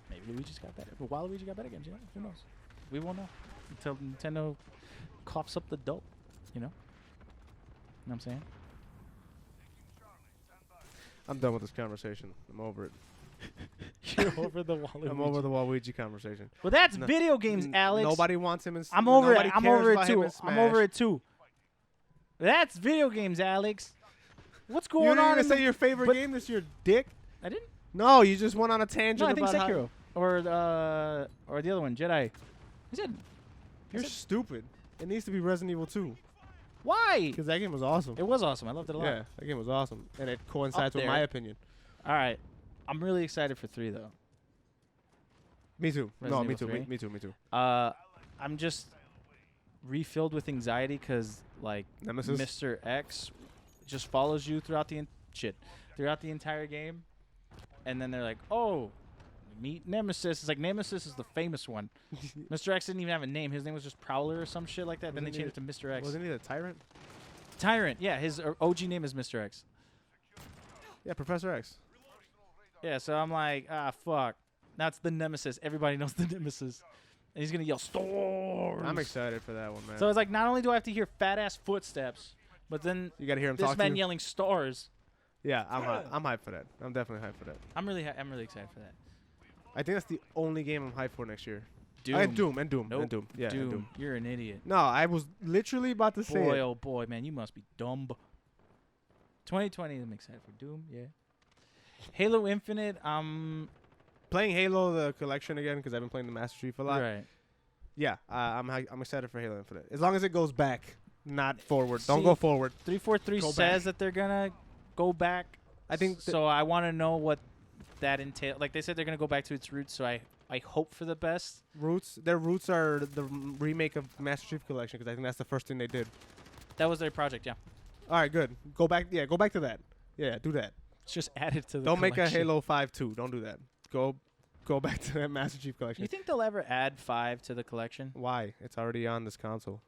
S4: Maybe Luigi's got better. But Waluigi got better games, you know? Who knows? We won't know until Nintendo coughs up the dope, you know? Know what I'm saying?
S1: I'm done with this conversation. I'm over it.
S4: You're over the Waluigi.
S1: I'm over the Waluigi conversation.
S4: Well, that's
S1: No-
S4: video games, Alex.
S1: Nobody wants him in.
S4: I'm over it.
S1: nobody
S4: I'm
S1: cares
S4: over it
S1: about him
S4: too.
S1: in
S4: I'm over
S1: Smash.
S4: it too. That's video games, Alex. What's
S1: You
S4: going
S1: didn't
S4: on?
S1: even
S4: in
S1: say
S4: the-
S1: your favorite
S4: but-
S1: game this year, dick.
S4: I didn't.
S1: No, you just went on a tangent
S4: No, I think
S1: about how
S4: Sekiro or the other one, Jedi. I said,
S1: you're stupid. It needs to be Resident Evil 2
S4: why?
S1: because that game was awesome.
S4: It was awesome. I loved it a lot.
S1: Yeah, that game was awesome, and it coincides with
S4: there.
S1: my opinion.
S4: All right. I'm really excited for 3 though.
S1: Me too.
S4: Resident
S1: No, me
S4: Evil
S1: too.
S4: 3?
S1: Me too. Me too.
S4: I'm just refilled with anxiety because like
S1: Nemesis?
S4: Mr. X just follows you throughout the throughout the entire game, and then they're like, "Oh, meet Nemesis." It's like Nemesis is the famous one. Mr. X didn't even have a name. His name was just Prowler or some shit like that. Then they
S1: Wasn't
S4: changed it to Mr. X.
S1: Wasn't he the tyrant?
S4: Tyrant. Yeah, his OG name is Mr. X.
S1: Yeah, Professor X.
S4: Yeah, so I'm like, fuck. Now it's the Nemesis. Everybody knows the Nemesis. And he's going to yell, "Stores!"
S1: I'm excited for that one, man.
S4: So it's like, not only do I have to hear fat-ass footsteps, but then
S1: you gotta hear him
S4: this
S1: talk to
S4: man
S1: you.
S4: yelling "stars."
S1: Yeah, I'm hyped for that. I'm definitely hyped for that.
S4: I'm really excited for that.
S1: I think that's the only game I'm hyped for next year.
S4: Doom.
S1: And Doom. And Doom.
S4: Nope.
S1: And Doom. Yeah, and
S4: Doom.
S1: Doom.
S4: You're an idiot.
S1: No, I was literally about to say
S4: Boy,
S1: it.
S4: oh boy, man, you must be dumb. 2020, I'm excited for Doom, yeah. Halo Infinite,
S1: Playing Halo the collection again because I've been playing the Master Chief a lot.
S4: right.
S1: Yeah, I'm excited for Halo Infinite. As long as it goes back, not forward. Don't
S4: See,
S1: go forward.
S4: 343
S1: Go
S4: says
S1: back.
S4: that they're gonna go back.
S1: I think
S4: so. I want to know what that entails. Like they said, they're gonna go back to its roots. So I hope for the best.
S1: Their roots are the remake of Master Chief Collection because I think that's the first thing they did.
S4: That was their project. Yeah,
S1: All right, good. Go back. Yeah, go back to that. Yeah, do that.
S4: it's just added to the.
S1: Don't make a
S4: collection.
S1: Halo 5 2. Don't do that. Go back to that Master Chief Collection.
S4: You think they'll ever add 5 to the collection?
S1: Why? It's already on this console.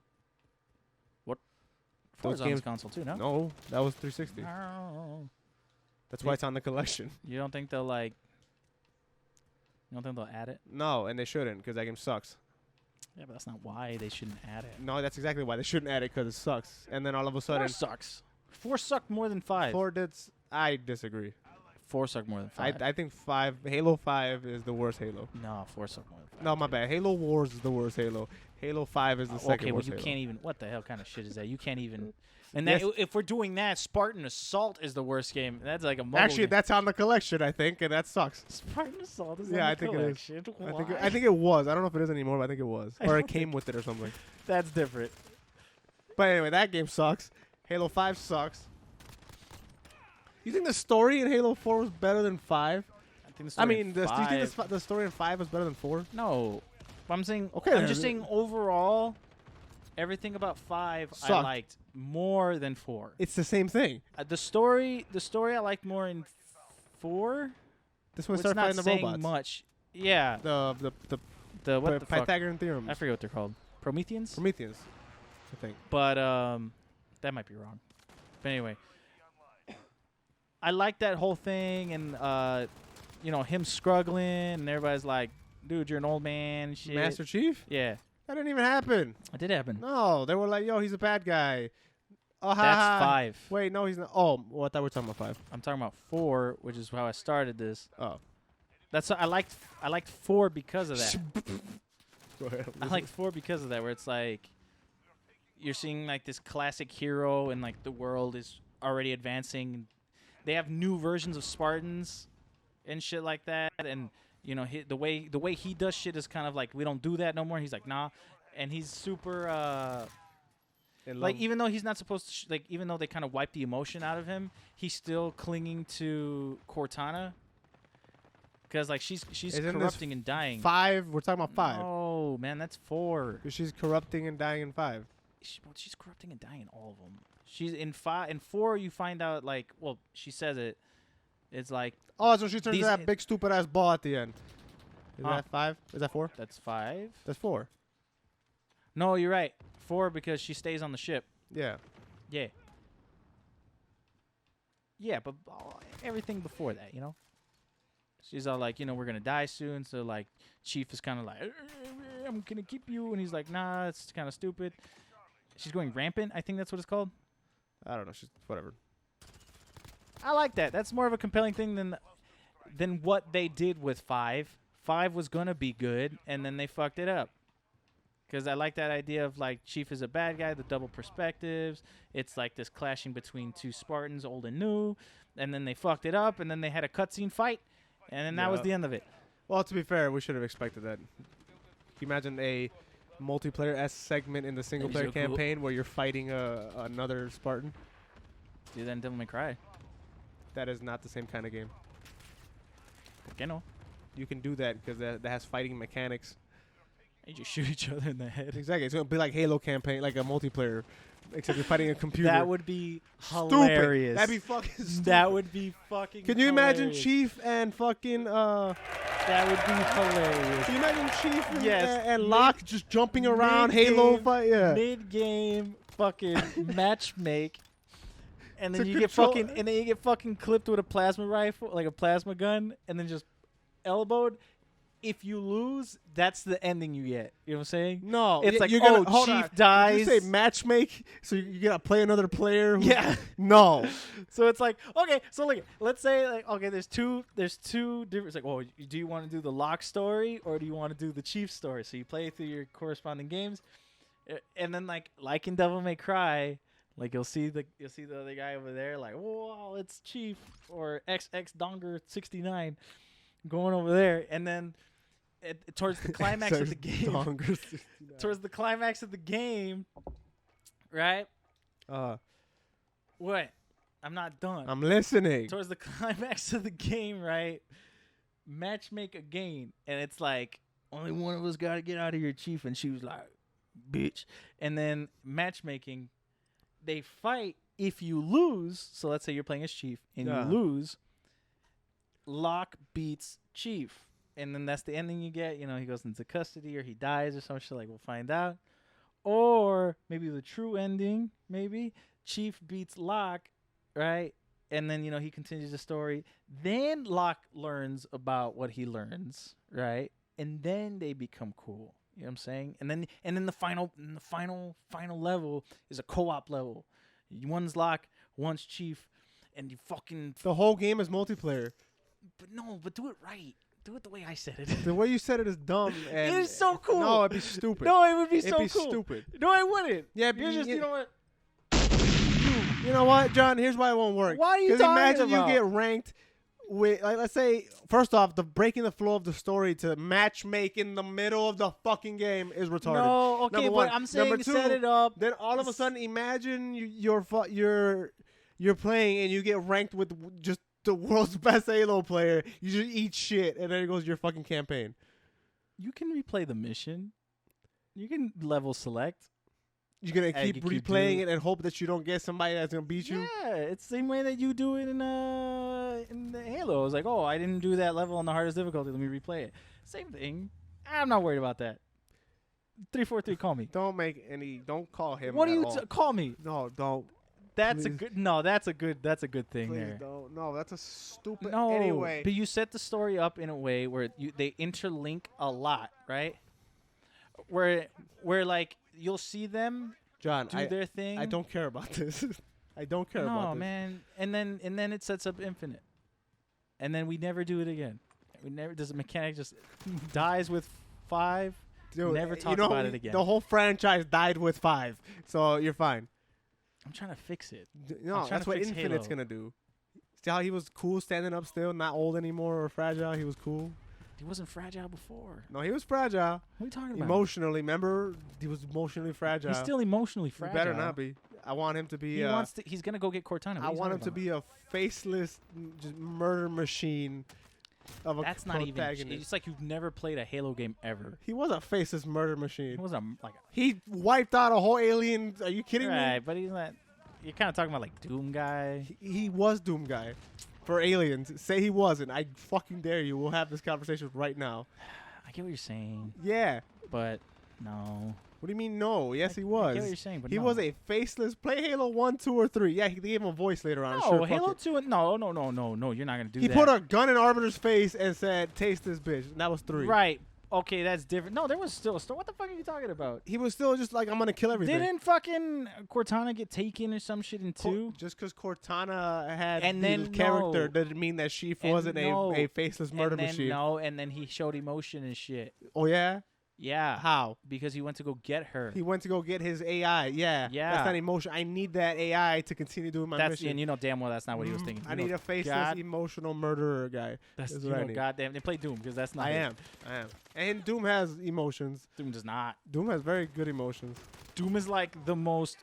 S4: Forza's on this
S1: games-
S4: console too, no?
S1: No, that was 360.
S4: No.
S1: That's why it's on the collection.
S4: You don't think they'll like? You don't think they'll add it?
S1: No, and they shouldn't because that game sucks.
S4: Yeah, but that's not why they shouldn't add it.
S1: No, that's exactly why they shouldn't add it because it sucks. And then all of a
S4: 4
S1: sudden,
S4: sucks. 4 sucked more than 5.
S1: 4 did. I disagree.
S4: 4 sucked more than 5.
S1: I think Halo 5 is the worst Halo.
S4: No, 4 sucked more than 5.
S1: No, my bad. Halo Wars is the worst Halo. Halo 5 is the second
S4: Okay, well
S1: worst
S4: you
S1: Halo.
S4: can't even. What the hell kind of shit is that? You can't even. And that,
S1: Yes.
S4: if we're doing that, Spartan Assault is the worst game. That's like a mobile
S1: Actually,
S4: game.
S1: that's on the collection, I think, and that sucks.
S4: Spartan Assault is
S1: Yeah,
S4: on
S1: I
S4: the
S1: think it is.
S4: collection.
S1: I think it was. I don't know if it is anymore, but I think it was.
S4: I
S1: Or it
S4: don't
S1: came with it or something.
S4: that's different.
S1: But anyway, that game sucks. Halo 5 sucks. You think the story in Halo 4 was better than 5?
S4: I think the
S1: I
S4: story
S1: mean,
S4: in
S1: do you think
S4: 5
S1: the story in 5 was better than 4?
S4: No, I'm saying.
S1: Okay,
S4: I'm
S1: then.
S4: just saying overall, everything about 5 I
S1: Sucked.
S4: liked more than 4.
S1: It's the same thing.
S4: The story I liked more in 4.
S1: This one
S4: Which
S1: started
S4: not
S1: fighting the
S4: saying
S1: robots.
S4: much. Yeah,
S1: The
S4: what the fuck?
S1: Pythagorean theorem.
S4: I forget what they're called. Prometheans.
S1: Prometheus, I think.
S4: But that might be wrong. But anyway, I like that whole thing, and him struggling, and everybody's like, "Dude, you're an old man." and Shit.
S1: Master Chief?
S4: Yeah,
S1: That didn't even happen.
S4: it did happen.
S1: No, they were like, "Yo, he's a bad guy." Oh,
S4: That's 5.
S1: Wait, no, he's not. Oh, well, I thought we were talking about 5.
S4: I'm talking about 4, which is how I started this.
S1: Oh.
S4: That's I liked 4 because of that.
S1: Go ahead.
S4: I liked 4 because of that, where it's like you're seeing like this classic hero, and like the world is already advancing. They have new versions of Spartans and shit like that, and you know the way he does shit is kind of like, we don't do that no more. He's like, nah, and he's super like, even though he's not supposed to like, even though they kind of wipe the emotion out of him, he's still clinging to Cortana. Because like she's
S1: Isn't
S4: corrupting and dying.
S1: 5. We're talking about 5.
S4: Oh man, that's 4.
S1: She's corrupting and dying in 5.
S4: She's corrupting and dying in all of them. She's in 5. In 4, you find out like, well, she says it. It's like,
S1: Oh, so she turns
S4: These-
S1: into that big stupid ass ball at the end. Is
S4: Huh.
S1: that 5? Is that 4?
S4: that's 5.
S1: That's 4.
S4: No, you're right. 4 because she stays on the ship.
S1: Yeah.
S4: Yeah. Yeah, but everything before that, you know. She's all like, you know, we're gonna die soon. So like, Chief is kind of like, I'm gonna keep you, and he's like, nah, it's kind of stupid. She's going rampant. I think that's what it's called.
S1: I don't know. She's whatever.
S4: I like that. That's more of a compelling thing than what they did with 5. 5 was gonna be good, and then they fucked it up. Because I like that idea of like Chief is a bad guy, the double perspectives. It's like this clashing between two Spartans, old and new, and then they fucked it up, and then they had a cutscene fight, and then that was
S1: Yeah.
S4: the end of it.
S1: Well, to be fair, we should have expected that. Can you imagine a multiplayer-esque segment in the single-player
S4: so cool.
S1: campaign where you're fighting another Spartan?
S4: Do that in Devil May Cry.
S1: That is not the same kind of game.
S4: Okay, no.
S1: You can do that because that has fighting mechanics.
S4: You just shoot each other in the head.
S1: Exactly. It's going to be like Halo campaign, like a multiplayer, except you're fighting a computer.
S4: That would be
S1: Stupid.
S4: hilarious.
S1: That'd be fucking stupid.
S4: That would be fucking
S1: Can you imagine
S4: hilarious.
S1: Chief and fucking
S4: That would be hilarious.
S1: Can you imagine Chief and,
S4: Yes.
S1: and Locke just jumping around Halo
S4: Mid-game-
S1: fight? Yeah.
S4: Mid-game fucking match make. And then
S1: To
S4: you get
S1: control-
S4: fucking clipped with a plasma rifle, like a plasma gun, and then just elbowed. If you lose, that's the ending you get. You know what I'm saying?
S1: No,
S4: It's like,
S1: you're gonna,
S4: oh,
S1: hold
S4: Chief
S1: on.
S4: dies.
S1: Did you say matchmake? So you gotta play another player?
S4: Yeah.
S1: No.
S4: So it's like, okay, so look, let's say like, okay, there's two different. It's like, well, do you want to do the Locke story or do you want to do the Chief story? So you play through your corresponding games, and then like in Devil May Cry, like you'll see the other guy over there, like, whoa, it's Chief or XX Donger 69 going over there, and then towards the climax of the game, towards the climax of the game, right? What? I'm not done.
S1: I'm listening.
S4: Towards the climax of the game, right? Match make again, and it's like only one of us got to get out of here, Chief. And she was like, "Bitch." And then matchmaking, they fight. If you lose, so let's say you're playing as Chief and
S1: Yeah.
S4: you lose, Locke beats Chief, and then that's the ending you get. You know, he goes into custody or he dies or some shit. Like, we'll find out. Or maybe the true ending, maybe Chief beats Locke, right? And then, you know, he continues the story. Then Locke learns about what he learns, right? And then they become cool. You know what I'm saying? And then the final level is a co-op level. One's Locke, one's Chief, and you fucking
S1: The whole game is multiplayer.
S4: but do it right. Do it the way I said it.
S1: The way you said it is dumb. And
S4: It is so cool.
S1: No, it'd be stupid.
S4: No, it would be
S1: It'd
S4: so
S1: be
S4: cool.
S1: stupid.
S4: No, it wouldn't.
S1: Yeah,
S4: You're just, you know what?
S1: You know what, John? Here's why it won't work.
S4: What are you
S1: 'Cause
S4: talking
S1: imagine
S4: about?
S1: you get ranked with, like, let's say, first off, the breaking the flow of the story to match make in the middle of the fucking game is retarded.
S4: No, okay,
S1: Number
S4: but
S1: one.
S4: I'm saying
S1: Number two,
S4: set it up.
S1: Then all of a sudden, imagine you're playing and you get ranked with just the world's best Halo player. You just eat shit, and there goes your fucking campaign.
S4: You can replay the mission. You can level select.
S1: You're gonna
S4: And
S1: keep
S4: you could
S1: replaying
S4: do-
S1: it and hope that you don't get somebody that's gonna beat you.
S4: Yeah, it's the same way that you do it in the Halo. It's like, oh, I didn't do that level on the hardest difficulty. Let me replay it. Same thing. I'm not worried about that. 343, call me.
S1: Don't call him.
S4: What do
S1: at
S4: you
S1: all.
S4: call me?
S1: No, don't.
S4: That's a
S1: Please.
S4: good. No, that's a good thing
S1: Please
S4: there.
S1: don't. No, that's a stupid.
S4: No,
S1: Anyway.
S4: but you set the story up in a way where they interlink a lot, right? Where like you'll see them
S1: John,
S4: do their thing.
S1: I don't care about this. I don't care about
S4: No,
S1: this.
S4: man. And then it sets up Infinite. And then we never do it again. We never. Does the mechanic just dies with 5?
S1: Dude,
S4: never talk
S1: you know,
S4: about it again.
S1: The whole franchise died with 5, so you're fine.
S4: I'm trying to fix it.
S1: No,
S4: trying
S1: that's
S4: to
S1: what
S4: fix
S1: Infinite's
S4: Halo.
S1: gonna do. See how he was cool standing up still, not old anymore or fragile. He was cool.
S4: He wasn't fragile before.
S1: No, he was fragile.
S4: What are you talking about?
S1: Emotionally, remember? He was emotionally fragile.
S4: He's still emotionally
S1: He
S4: fragile.
S1: better not be. I want him to be.
S4: He wants to. He's gonna go get Cortana. What
S1: I
S4: are you
S1: want him
S4: talking
S1: to be a faceless just murder machine of a
S4: That's not even.
S1: protagonist.
S4: It's like you've never played a Halo game ever.
S1: He was a faceless murder
S4: It
S1: machine.
S4: was a like.
S1: He wiped out a whole alien. Are you kidding
S4: Right,
S1: me?
S4: but he's not. You're kind of talking about like Doom guy.
S1: He was Doom Guy for aliens. Say he wasn't. I fucking dare you. We'll have this conversation right now.
S4: I get what you're saying,
S1: Yeah.
S4: but no.
S1: What do you mean no? Yes, he
S4: I
S1: was.
S4: get what you're saying, but
S1: He
S4: no.
S1: was a faceless. Play Halo 1, 2, or 3. Yeah, they gave him a voice later on.
S4: No,
S1: Sure, fuck
S4: Halo
S1: it.
S4: 2. No. You're not gonna do
S1: He
S4: that.
S1: put a gun in Arbiter's face and said, "Taste this bitch." And that was 3.
S4: Right. Okay, that's different. No, there was still a story. What the fuck are you talking about?
S1: He was still just like, "I'm gonna kill everything."
S4: Didn't fucking Cortana get taken or some shit in 2?
S1: Just because Cortana had
S4: And
S1: the
S4: then
S1: character
S4: no.
S1: doesn't mean that she
S4: And
S1: wasn't
S4: no.
S1: a faceless murder
S4: and then,
S1: machine.
S4: No, and then he showed emotion and shit.
S1: Oh yeah.
S4: Yeah.
S1: How?
S4: Because he went to go get her.
S1: He went to go get his AI. Yeah.
S4: Yeah.
S1: That's not emotion. I need that AI to continue doing my
S4: That's
S1: mission.
S4: and you know damn well that's not what he was thinking.
S1: I
S4: You
S1: need
S4: know
S1: a faceless,
S4: God-
S1: emotional murderer guy.
S4: That's
S1: is
S4: you
S1: what I
S4: know
S1: need.
S4: goddamn. They play Doom because that's not.
S1: I
S4: it.
S1: am. And Doom has emotions.
S4: Doom does not.
S1: Doom has very good emotions.
S4: Doom is like the most.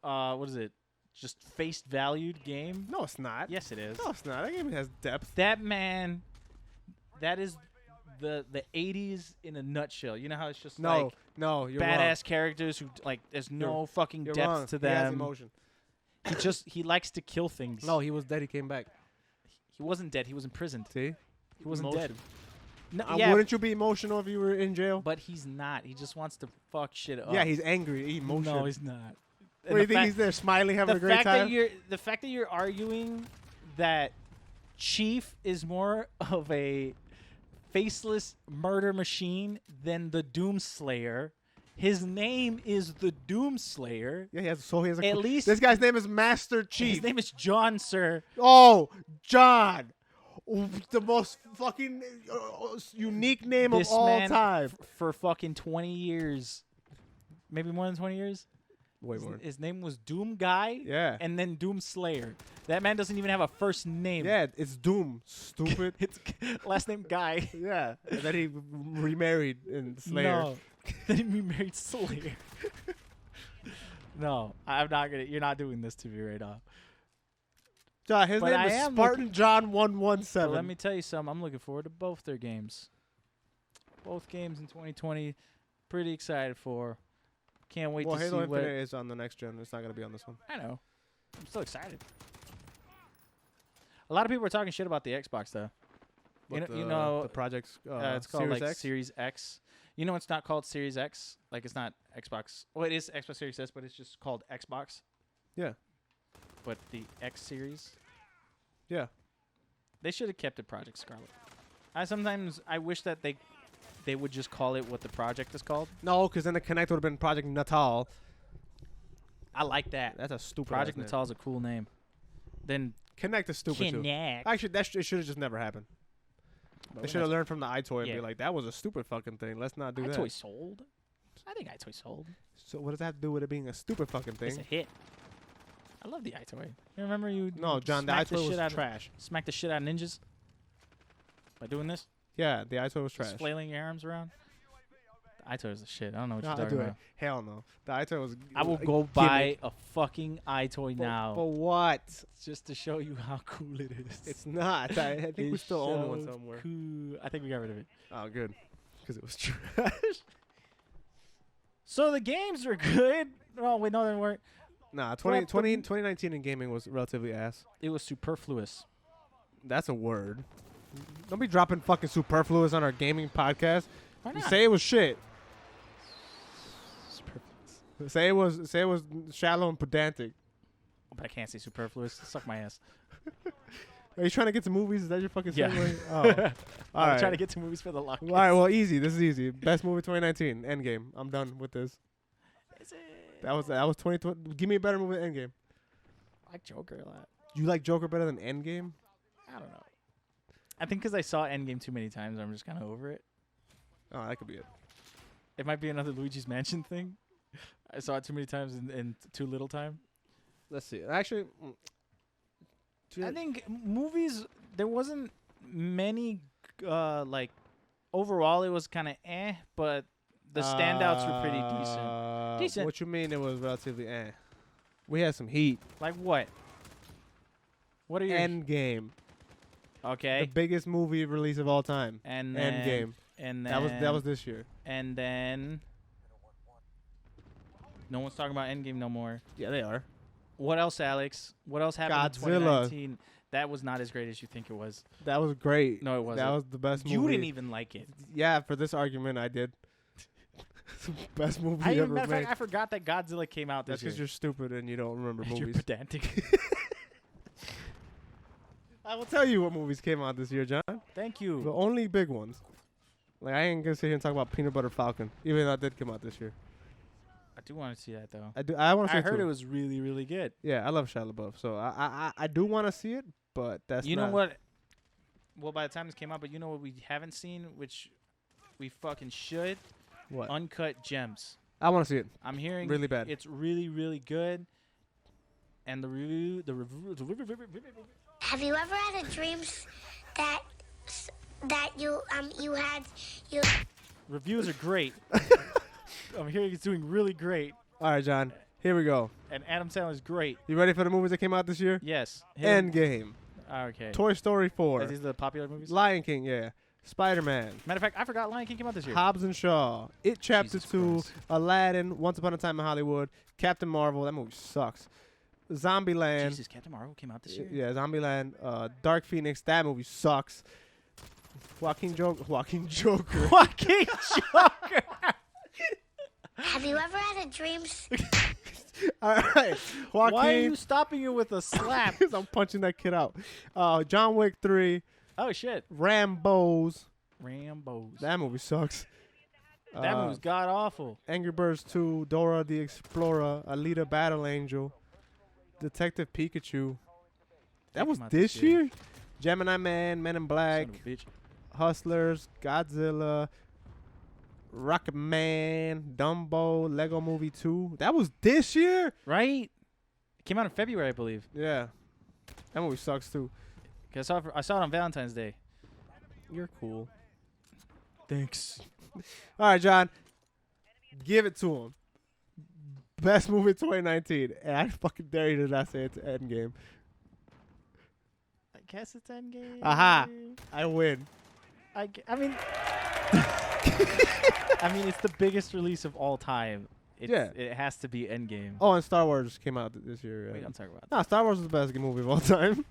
S4: What is it? Just face valued game.
S1: No, it's not.
S4: Yes, it is.
S1: No, it's not. That game has depth.
S4: That man. That is the 80s in a nutshell. You know how it's just
S1: No,
S4: like
S1: no, you're
S4: badass characters who like there's no fucking
S1: You're
S4: depth
S1: wrong.
S4: to
S1: He has
S4: them.
S1: emotion.
S4: He likes to kill things.
S1: No, he was dead. He came back.
S4: He wasn't dead. He was imprisoned.
S1: See?
S4: He wasn't
S1: Emotion.
S4: dead. No, yeah,
S1: Wouldn't you be emotional if you were in jail?
S4: but he's not. He just wants to fuck shit up.
S1: Yeah, he's angry. Emotion.
S4: No, he's not.
S1: What do you think he's there smiling, having a great time?
S4: The fact that you're arguing that Chief is more of a faceless murder machine than the Doomslayer. His name is the Doomslayer.
S1: Yeah, he has a
S4: At least-
S1: this guy's name is Master Chief.
S4: His name is John, sir.
S1: Oh, John. The most fucking unique name
S4: This
S1: of all
S4: man
S1: time.
S4: For fucking 20 years. Maybe more than 20 years.
S1: Way more.
S4: His name was Doom Guy.
S1: Yeah.
S4: And then Doom Slayer. That man doesn't even have a first name.
S1: Yeah, it's Doom. Stupid.
S4: It's last name Guy.
S1: Yeah. And then he remarried in Slayer.
S4: No. Then he remarried Slayer. No, I'm not gonna. You're not doing this to me right now.
S1: John, his
S4: But
S1: name
S4: I
S1: is
S4: am
S1: Spartan John 117.
S4: But let me tell you something. I'm looking forward to both their games. Both games in 2020. Pretty excited for. Can't wait
S1: well,
S4: to
S1: Halo
S4: see what.
S1: Infinite is on the next gen. It's not going to be on this one.
S4: I know. I'm still excited. A lot of people are talking shit about the Xbox though. You know,
S1: the project's
S4: it's called
S1: Series
S4: like
S1: X?
S4: Series X. You know, it's not called Series X. Like it's not Xbox. Well, it is Xbox Series S, but it's just called Xbox.
S1: Yeah.
S4: But the X Series,
S1: Yeah.
S4: they should have kept it Project Scarlet. I wish that they would just call it what the project is called.
S1: No, because then the Connect would have been Project Natal.
S4: I like that.
S1: That's a stupid
S4: Project
S1: ass name.
S4: Natal is a cool name. Then
S1: Connect is stupid too.
S4: Kinect.
S1: Actually, it should have just never happened. They should have learned from the iToy and
S4: Yeah.
S1: be like, that was a stupid fucking thing. Let's not do that.
S4: iToy sold. I think iToy sold.
S1: So what does that have to do with it being a stupid fucking
S4: It's a
S1: thing?
S4: hit. I love the iToy. You remember you?
S1: No,
S4: you
S1: John, the
S4: smacked
S1: iToy
S4: shit
S1: was
S4: out of-
S1: trash.
S4: Smack the shit out of ninjas by doing this.
S1: Yeah, the iToy was
S4: Just
S1: trash.
S4: flailing your arms around. The iToy is the shit. I don't know what
S1: No,
S4: you're
S1: I
S4: talking
S1: do it.
S4: about.
S1: Hell no. The iToy was.
S4: I will
S1: a
S4: go
S1: gimmick.
S4: buy a fucking iToy now
S1: For what?
S4: just to show you how cool it is.
S1: It's not. I think we
S4: It's
S1: still own one
S4: so
S1: somewhere.
S4: Cool. I think we got rid of it.
S1: Oh, good. Because it was trash.
S4: So the games were good. Oh wait, no, they weren't.
S1: Nah,
S4: Well,
S1: 2019 in gaming was relatively ass.
S4: It was superfluous.
S1: That's a word. Don't be dropping fucking superfluous on our gaming podcast.
S4: Why
S1: You
S4: not?
S1: say it was shit. Say it was shallow and pedantic.
S4: But I can't say superfluous. Suck my ass.
S1: Are you trying to get to movies? Is that your fucking
S4: Yeah.
S1: segue? Oh. All
S4: I'm
S1: right.
S4: trying to get to movies for the lock.
S1: All right, well, easy. This is easy. Best movie 2019. Endgame. I'm done with this.
S4: Is it?
S1: That was 2020. Give me a better movie than Endgame.
S4: I like Joker a lot.
S1: You like Joker better than Endgame?
S4: I don't know. I think because I saw Endgame too many times, I'm just kind of over it.
S1: Oh, that could be it.
S4: It might be another Luigi's Mansion thing. I saw it too many times in too little time.
S1: Let's see. Actually,
S4: I think movies, there wasn't many, like, overall it was kind of but the standouts were pretty decent. Decent.
S1: What you mean it was relatively We had some heat.
S4: Like what? What are your...
S1: Endgame.
S4: Okay.
S1: The biggest movie release of all time.
S4: And then,
S1: Endgame.
S4: And then...
S1: That was this year.
S4: And then... No one's talking about Endgame no more.
S1: Yeah, they are.
S4: What else, Alex? What else happened
S1: Godzilla.
S4: in 2019? That was not as great as you think it was.
S1: That was great.
S4: No, it wasn't.
S1: That was the best movie.
S4: You didn't even like it.
S1: Yeah, for this argument, I did. It's the best movie
S4: Matter
S1: ever
S4: of
S1: made.
S4: fact, I forgot that Godzilla came out
S1: That's
S4: this year.
S1: because you're stupid and you don't remember
S4: You're
S1: movies.
S4: pedantic.
S1: I will tell you what movies came out this year, John.
S4: Thank you.
S1: The only big ones. Like, I ain't gonna sit here and talk about Peanut Butter Falcon, even though that did come out this year.
S4: I do want to see that though.
S1: I want to see
S4: I
S1: it
S4: heard
S1: too.
S4: it was really, really good.
S1: Yeah, I love Shia LaBeouf, so I do want to see it, but that's
S4: You
S1: not.
S4: know what? Well, by the time this came out, but you know what we haven't seen, which we fucking should?
S1: What?
S4: Uncut Gems.
S1: I want to see it.
S4: I'm hearing
S1: Really bad.
S4: It's really, really good. And the review.
S3: Have you ever had a dreams that you had
S4: Reviews are great. I'm hearing it's doing really great.
S1: All right, John. Here we go.
S4: And Adam Sandler's great.
S1: You ready for the movies that came out this year?
S4: Yes. Hit 'em.
S1: Endgame,
S4: Okay.
S1: Toy Story 4,
S4: These are the popular movies?
S1: Lion King, yeah, Spider-Man,
S4: Matter of fact, I forgot Lion King came out this year.
S1: Hobbs and Shaw, It Chapter
S4: Jesus
S1: 2,
S4: Christ.
S1: Aladdin, Once Upon a Time in Hollywood, Captain Marvel. That movie sucks. Zombieland.
S4: Jesus, Captain Marvel came out this year?
S1: Yeah, Zombieland. Dark Phoenix. That movie sucks. Joaquin Joker.
S4: Joaquin Joker.
S3: have you ever had a dreams
S1: All right, Joaquin.
S4: Why are you stopping it with a slap?
S1: 'Cause I'm punching that kid out. John Wick 3,
S4: Oh, shit.
S1: Rambo's.
S4: Rambo's.
S1: That movie sucks.
S4: That movie's god awful.
S1: Angry Birds 2, Dora the Explorer, Alita Battle Angel, Detective Pikachu. That was
S4: came out
S1: this
S4: this year.
S1: year? Gemini Man, Men in Black,
S4: Son of a bitch.
S1: Hustlers, Godzilla, Rocket Man, Dumbo, Lego Movie 2. That was this year?
S4: Right? It came out in February, I believe.
S1: Yeah. That movie sucks too.
S4: 'Cause I saw it on Valentine's Day.
S1: You're cool.
S4: Thanks.
S1: All right, John. Give it to him. Best movie of 2019. And I fucking dare you to not say it's Endgame.
S4: I guess it's Endgame.
S1: Aha. I win.
S4: I mean, it's the biggest release of all time.
S1: Yeah.
S4: It has to be Endgame.
S1: Oh, and Star Wars came out this year.
S4: We don't talk about that.
S1: Nah, Star Wars is the best movie of all time.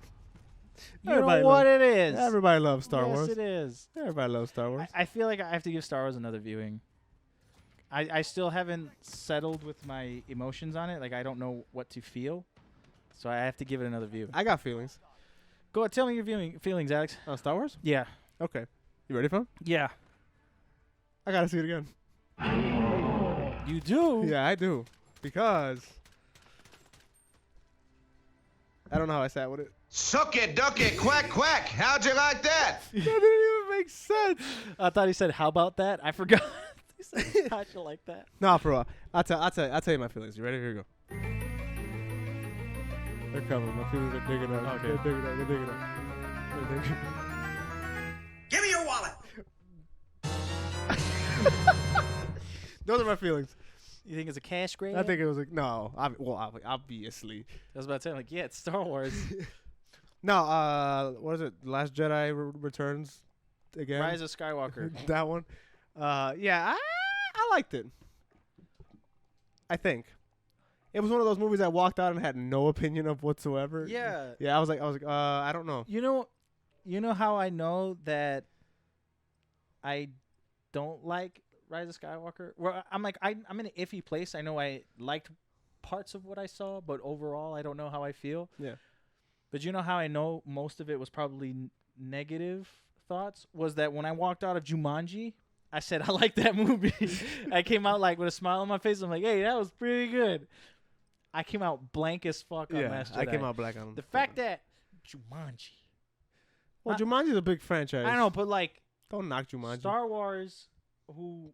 S4: You
S1: Everybody
S4: know what
S1: loves-
S4: it is.
S1: Everybody loves Star
S4: yes,
S1: Wars.
S4: it is.
S1: Everybody loves Star Wars.
S4: I feel like I have to give Star Wars another viewing. I still haven't settled with my emotions on it. Like, I don't know what to feel. So I have to give it another view.
S1: I got feelings.
S4: Go ahead, tell me your viewing feelings, Alex.
S1: On Star Wars?
S4: Yeah.
S1: Okay. You ready for it?
S4: Yeah.
S1: I gotta see it again.
S4: You do?
S1: Yeah, I do. Because I don't know how I sat with it.
S5: Suck it, duck it, quack, quack. How'd you like that?
S1: That didn't even make sense.
S4: I thought he said, "How about that?" I forgot. He said, "How'd you like that?"
S1: Nah, for real. I'll tell you my feelings. You ready? Here we go. They're coming. My feelings are digging up.
S4: Okay.
S1: They're digging up. They're digging up. They're digging up.
S5: Give me your wallet.
S1: Those are my feelings.
S4: You think it's a cash grab?
S1: I think it was like no. Obviously.
S4: I was about to say, like, yeah, it's Star Wars.
S1: No. What is it? Last Jedi Returns again.
S4: Rise of Skywalker.
S1: That one. Yeah. I liked it. I think it was one of those movies I walked out and had no opinion of whatsoever.
S4: Yeah.
S1: Yeah. I was like, I don't know.
S4: You know how I know that I don't like Rise of Skywalker? Well, I'm like, I'm in an iffy place. I know I liked parts of what I saw, but overall, I don't know how I feel.
S1: Yeah.
S4: But you know how I know most of it was probably negative thoughts? Was that when I walked out of Jumanji, I said I like that movie. I came out like with a smile on my face. I'm like, hey, that was pretty good. I came out blank as fuck on Last Jedi.
S1: I came out black on
S4: The fact that Jumanji.
S1: Well, Jumanji's a big franchise.
S4: I know, but like
S1: Don't knock Jumanji.
S4: Star Wars, who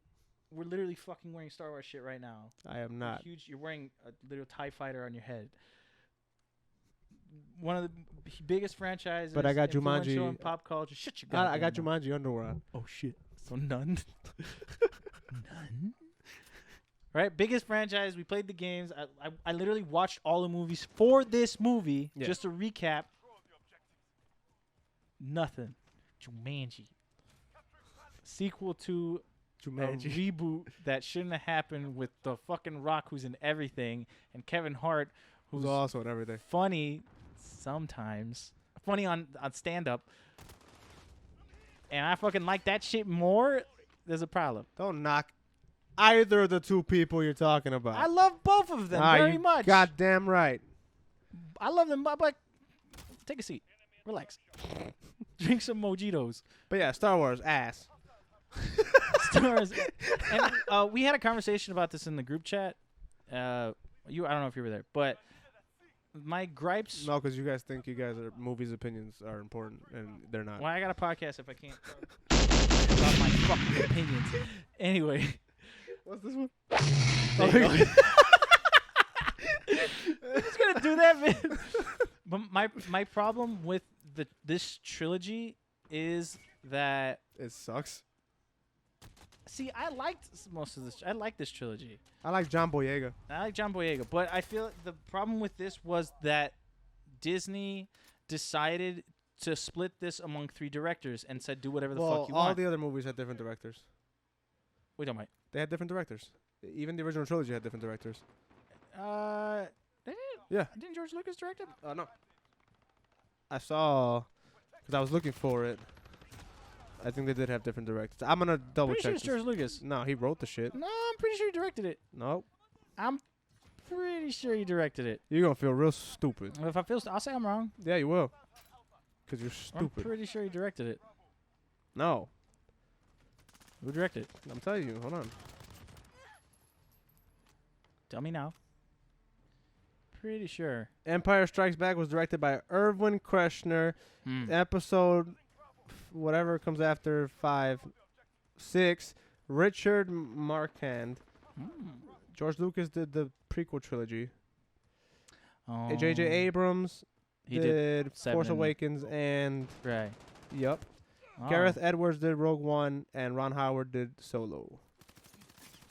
S4: we're literally fucking wearing Star Wars shit right now.
S1: I am not.
S4: Huge. You're wearing a little TIE fighter on your head. One of the biggest franchises.
S1: But I got
S4: influential
S1: Jumanji.
S4: in pop culture. Shut your
S1: I got
S4: goddamn mouth.
S1: Jumanji underwear on.
S4: Oh shit. So none. None. Right, biggest franchise. We played the games. I literally watched all the movies for this movie.
S1: Yeah.
S4: Just to recap. Nothing. Jumanji. Sequel to a
S1: Jumanji.
S4: reboot that shouldn't have happened with the fucking Rock who's in everything and Kevin Hart
S1: Who's
S4: who's
S1: also and everything.
S4: funny sometimes. Funny on stand up. And I fucking like that shit more. There's a problem.
S1: Don't knock either of the two people you're talking about.
S4: I love both of them
S1: Ah,
S4: very
S1: you
S4: much.
S1: Goddamn right.
S4: I love them, but take a seat. Relax. Drink some mojitos.
S1: But yeah, Star Wars ass.
S4: Stars. And we had a conversation about this in the group chat. I don't know if you were there, but my gripes.
S1: No, because you guys think movies' opinions are important, and they're not.
S4: Well, I got a podcast if I can't talk about my fucking opinions. Anyway.
S1: What's this one?
S4: There you go. I'm just gonna do that, man. But my problem with this trilogy is that
S1: It sucks.
S4: see, I liked most of this. I like this trilogy.
S1: I like John Boyega.
S4: I like John Boyega, but I feel the problem with this was that Disney decided to split this among 3 directors and said do whatever the fuck you
S1: all
S4: want.
S1: the other movies had different directors.
S4: Wait, don't mind.
S1: They had different directors. Even the original trilogy had different directors.
S4: Did it?
S1: Yeah.
S4: Didn't George Lucas direct it?
S1: No. I saw, because I was looking for it. I think they did have different directors. I'm gonna double
S4: Pretty sure
S1: check.
S4: it's George Lucas.
S1: No, he wrote the shit.
S4: No, I'm pretty sure he directed it.
S1: No,
S4: I'm pretty sure he directed it.
S1: you're gonna feel real stupid.
S4: If I feel, I'll say I'm wrong.
S1: Yeah, you will. Because you're
S4: I'm
S1: stupid.
S4: pretty sure he directed it.
S1: No,
S4: Who directed it?
S1: I'm telling you. Hold on.
S4: Tell me now. Pretty sure.
S1: Empire Strikes Back was directed by Irwin Kreshner. Episode, whatever comes after 5, 6, Richard Marquand. George Lucas did the prequel trilogy.
S4: Oh,
S1: J.J. Abrams
S4: he
S1: did
S4: seven
S1: Force
S4: and-
S1: Awakens and
S4: Right.
S1: yep.
S4: Oh,
S1: Gareth Edwards did Rogue One and Ron Howard did Solo.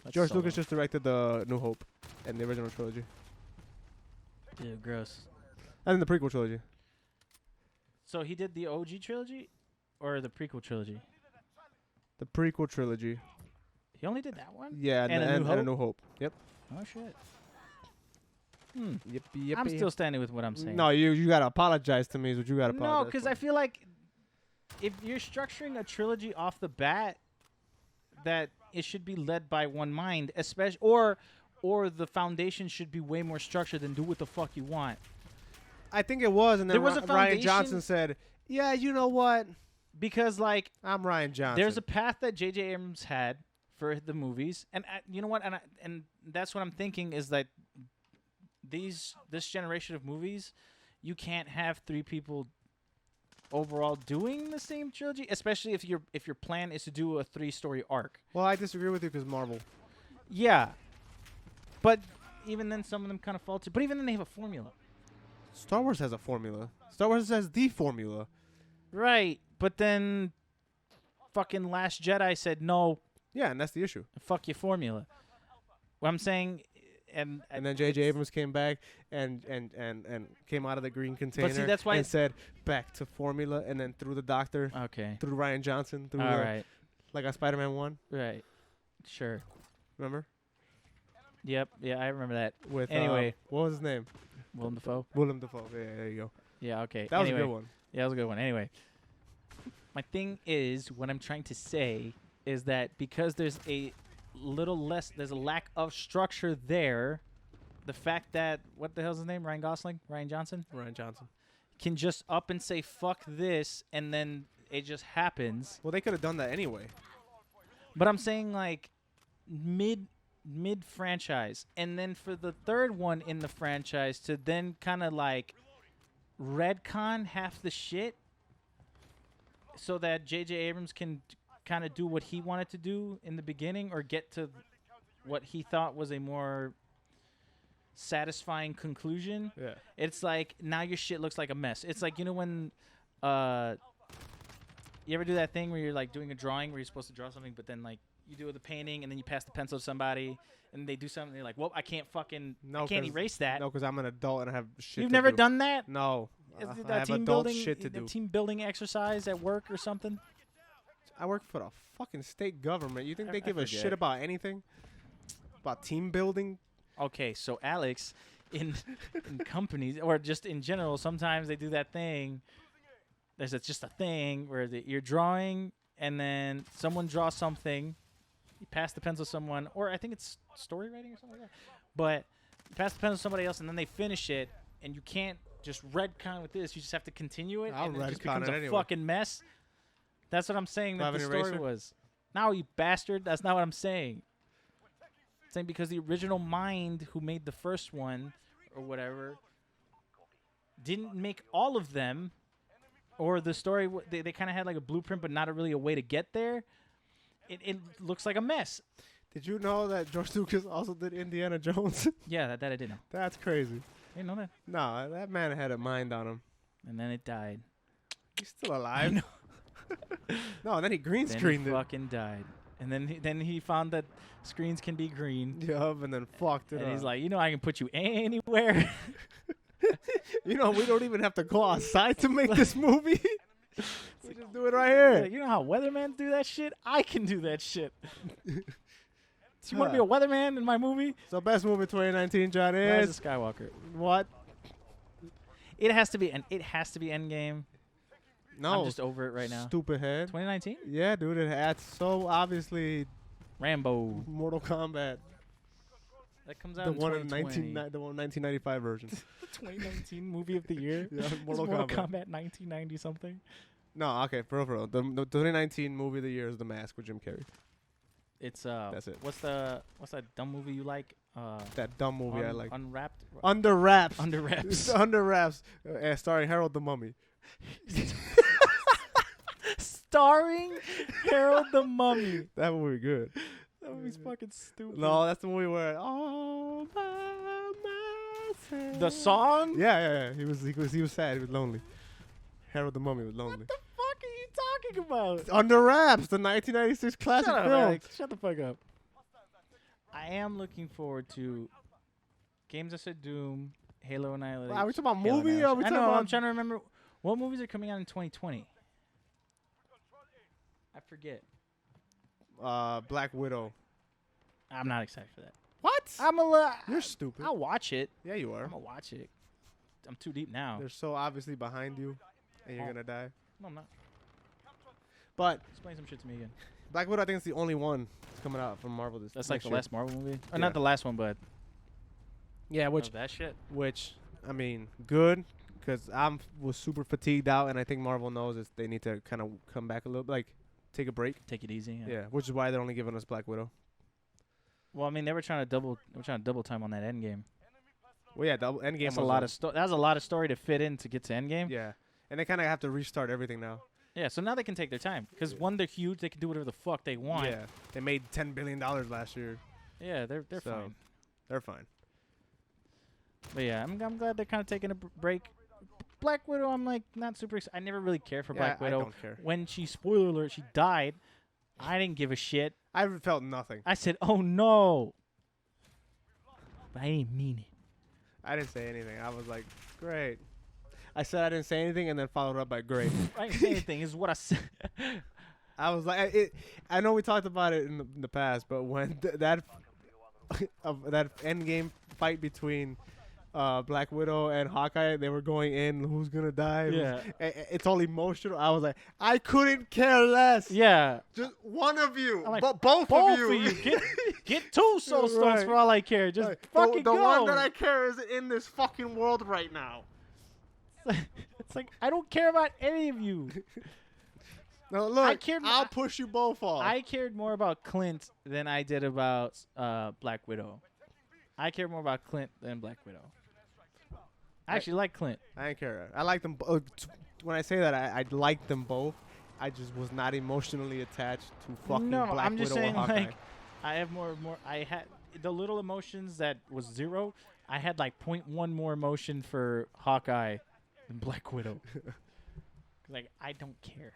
S4: that's
S1: George
S4: Solo.
S1: Lucas just directed the New Hope and the original trilogy.
S4: Dude, gross.
S1: And the prequel trilogy.
S4: So he did the OG trilogy, or the prequel trilogy?
S1: The prequel trilogy.
S4: He only did that one.
S1: Yeah,
S4: And A New
S1: and
S4: Hope?
S1: A New Hope. Yep.
S4: Oh shit.
S1: Yippee,
S4: I'm
S1: yippee.
S4: still standing with what I'm saying.
S1: No, you gotta apologize to me. Is what you gotta
S4: No,
S1: apologize.
S4: because
S1: for.
S4: I feel like if you're structuring a trilogy off the bat, that it should be led by one mind, especially or the foundation should be way more structured than do what the fuck you want.
S1: I think it was, and then
S4: There was a
S1: Ryan Johnson
S4: foundation-
S1: said, "Yeah, you know what?
S4: Because like
S1: I'm Ryan Johnson."
S4: there's a path that J.J. Abrams had for the movies, and you know what, and that's what I'm thinking is that this generation of movies, you can't have 3 people overall doing the same trilogy, especially if your plan is to do a 3-story arc.
S1: Well, I disagree with you because Marvel.
S4: Yeah, but even then, some of them kind of falter. But even then, they have a formula,
S1: Star Wars has a formula. Star Wars has the formula.
S4: right? But then, fucking Last Jedi said no.
S1: Yeah, and that's the issue.
S4: Fuck your formula. What I'm saying, and
S1: And then J.J. Abrams came back and came out of the green container
S4: that's why
S1: and said, "Back to formula," and then threw the Doctor,
S4: okay,
S1: threw Ryan Johnson, through
S4: all right,
S1: like a Spider-Man 1.
S4: right, sure,
S1: Remember?
S4: yep, yeah, I remember that.
S1: With
S4: Anyway.
S1: what was his name?
S4: Willem Dafoe.
S1: Willem Dafoe. Yeah, there you go.
S4: Yeah, okay.
S1: That was
S4: anyway.
S1: a good one.
S4: Yeah, that was a good one. Anyway, my thing is, what I'm trying to say is that because there's a there's a lack of structure there. The fact that, what the hell's his name? Ryan Gosling? Ryan Johnson?
S1: Ryan Johnson.
S4: Can just up and say, fuck this, and then it just happens.
S1: Well, they could have done that anyway.
S4: But I'm saying like mid franchise, and then for the third one in the franchise to then kind of like retcon half the shit, so that J.J. Abrams can kind of do what he wanted to do in the beginning, or get to what he thought was a more satisfying conclusion.
S1: Yeah.
S4: It's like now your shit looks like a mess. It's like, you know, when you ever do that thing where you're like doing a drawing where you're supposed to draw something, but then like you do the painting and then you pass the pencil to somebody and they do something and you're like, well, I can't erase that.
S1: No, because I'm an adult and I have shit.
S4: You've
S1: to
S4: never
S1: do.
S4: done that?
S1: No.
S4: Is
S1: I
S4: that
S1: have
S4: team
S1: adult
S4: building,
S1: shit to do.
S4: team building exercise at work or something?
S1: I work for the fucking state government. You think they give a
S4: forget.
S1: shit about anything? About team building?
S4: Okay, so Alex, in companies or just in general, sometimes they do that thing. There's just a thing where you're drawing and then someone draws something. You pass the pencil to someone, or I think it's story writing or something like that. But you pass the pencil to somebody else and then they finish it, and you can't just retcon with this. You just have to continue it,
S1: I'll
S4: and then it just
S1: retcon
S4: becomes
S1: it
S4: a
S1: anyway.
S4: fucking mess. That's what I'm saying
S1: Do I
S4: that the
S1: have an
S4: story
S1: eraser?
S4: was. No, you bastard. That's not what I'm saying. I'm saying because the original mind who made the first one or whatever didn't make all of them, or the story, they kind of had like a blueprint but not really a way to get there. It looks like a mess.
S1: Did you know that George Lucas also did Indiana Jones?
S4: Yeah, that I did know.
S1: That's crazy.
S4: I didn't know that.
S1: No, that man had a mind on him.
S4: And then it died.
S1: He's still alive. No, and then he green
S4: Then he
S1: screened it.
S4: fucking died. And then he found that screens can be green.
S1: Yup, and then fucked it
S4: And
S1: up.
S4: he's like, you know, I can put you anywhere.
S1: You know, we don't even have to go outside to make this movie. We just do it right here.
S4: Like, you know how weathermen do that shit? I can do that shit. Do you want to be a weatherman in my movie?
S1: So best movie 2019, John,
S4: Rise
S1: is
S4: of Skywalker.
S1: what?
S4: It has to be Endgame.
S1: No,
S4: I'm just over it right now.
S1: Stupid head.
S4: 2019?
S1: Yeah, dude, it had so obviously
S4: Rambo.
S1: Mortal Kombat.
S4: That comes out
S1: The
S4: in
S1: one in
S4: 2020.
S1: the 1995 version.
S4: The 2019 movie of the year.
S1: Yeah,
S4: Is
S1: Mortal
S4: Mortal
S1: Kombat.
S4: Kombat 1990 something.
S1: No, okay, for real. The 2019 movie of the year is The Mask with Jim Carrey.
S4: It's
S1: That's it.
S4: What's that dumb movie you like?
S1: That dumb movie I like.
S4: Unwrapped.
S1: Under Wraps.
S4: Under Wraps.
S1: It's Under Wraps, starring Harold the Mummy.
S4: Starring Harold the Mummy.
S1: That movie good.
S4: That movie's fucking stupid.
S1: No, that's the movie where all by myself.
S4: The song?
S1: Yeah. He was sad. He was lonely. Harold the Mummy was lonely.
S4: What the fuck are you talking about?
S1: Under Wraps, the 1996 classic
S4: Shut up,
S1: film.
S4: Alex. Shut the fuck up. I am looking forward to games that said Doom, Halo Annihilation.
S1: Are we talking about
S4: Halo
S1: movie? Or are we
S4: Annihilation. I
S1: talking
S4: know.
S1: about
S4: I'm trying to remember what movies are coming out in 2020. I forget.
S1: Black Widow?
S4: I'm not excited for that.
S1: What? You're stupid.
S4: I'll watch it.
S1: Yeah, you are.
S4: I'm gonna watch it. I'm too deep now.
S1: They're so obviously behind you, and you're
S4: Oh.
S1: gonna die.
S4: No, I'm not.
S1: But
S4: Explain some shit to me again.
S1: Black Widow, I think, is the only one that's coming out from Marvel this.
S4: That's like
S1: next
S4: the
S1: year.
S4: last Marvel movie. Or
S1: Yeah.
S4: not the last one, but
S1: Yeah, which
S4: that shit.
S1: I mean, good, because was super fatigued out, and I think Marvel knows is they need to kind of come back a little, like take a break.
S4: Take it easy.
S1: Yeah, which is why they're only giving us Black Widow.
S4: Well, I mean, they were trying to double time on that Endgame.
S1: Well, yeah, the Endgame
S4: That's
S1: was
S4: a lot of that was a lot of story to fit in to get to Endgame.
S1: Yeah, and they kind of have to restart everything now.
S4: Yeah, so now they can take their time because one, they're huge. They can do whatever the fuck they want.
S1: Yeah, they made $10 billion last year.
S4: Yeah, they're
S1: So,
S4: fine.
S1: They're fine.
S4: But yeah, I'm glad they're kind of taking a break. Black Widow, I'm like not super excited. I never really cared for
S1: Yeah,
S4: Black
S1: I
S4: Widow.
S1: don't care.
S4: When spoiler alert, she died. I didn't give a shit.
S1: I felt nothing.
S4: I said, "Oh no," but I didn't mean it.
S1: I didn't say anything. I was like, great. I said I didn't say anything, and then followed up by great.
S4: I didn't say anything. Is what I said.
S1: I was like, I know we talked about it in the past, but when that Endgame fight between Black Widow and Hawkeye, they were going in, who's gonna die?
S4: Yeah.
S1: It's all emotional. I was like, I couldn't care less.
S4: Yeah.
S1: Just one of you,
S4: I'm like,
S1: but both
S4: Both
S1: of you.
S4: Get 2 soul stones
S1: Right.
S4: for all I care. Just
S1: Like,
S4: fucking
S1: the
S4: go.
S1: one that I care is in this fucking world right now.
S4: It's like I don't care about any of you.
S1: No, look,
S4: cared-
S1: I'll push you both off.
S4: I cared more about Clint than I did about Black Widow. I cared more about Clint than Black Widow. I actually like Clint.
S1: I ain't care. I like them. When I say that, I like them both. I just was not emotionally attached to fucking
S4: No,
S1: Black
S4: I'm just
S1: Widow
S4: saying,
S1: or Hawkeye.
S4: like, I have more. I had the little emotions that was 0. I had like 0.1 more emotion for Hawkeye than Black Widow. Like, I don't care.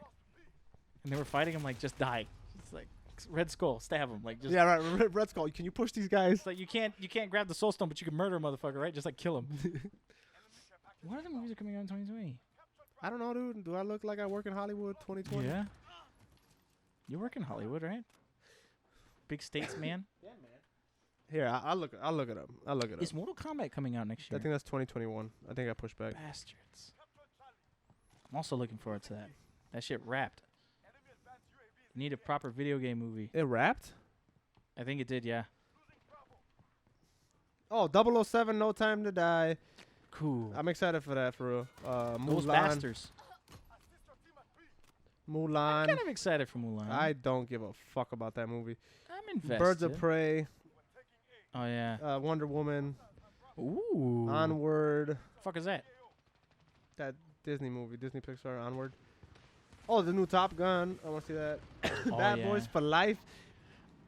S4: And they were fighting. I'm like, just die. It's like Red Skull, stab him. Like, just
S1: Yeah, right. Red Skull. Can you push these guys?
S4: It's like you can't grab the Soul Stone, but you can murder a motherfucker, right? Just like kill him. What other movies are coming out in 2020?
S1: I don't know, dude. Do I look like I work in Hollywood 2020?
S4: Yeah. You work in Hollywood, right? Big states, man.
S1: Here, I'll look. I'll look it up. I'll look it up.
S4: Is Mortal Kombat coming out next
S1: I
S4: year?
S1: think that's 2021. I think I pushed back.
S4: Bastards. I'm also looking forward to that. That shit wrapped. Need a proper video game movie.
S1: It wrapped?
S4: I think it did, yeah.
S1: Oh, 007, No Time to Die.
S4: Cool.
S1: I'm excited for that, for real.
S4: Those
S1: Mulan.
S4: bastards.
S1: Mulan.
S4: I'm kind of excited for Mulan.
S1: I don't give a fuck about that movie.
S4: I'm invested.
S1: Birds of Prey.
S4: Oh, yeah.
S1: Wonder Woman.
S4: Ooh.
S1: Onward.
S4: Fuck is that?
S1: That Disney movie. Disney Pixar. Onward. Oh, the new Top Gun. I want to see that.
S4: Oh,
S1: Bad
S4: yeah.
S1: Boys for Life.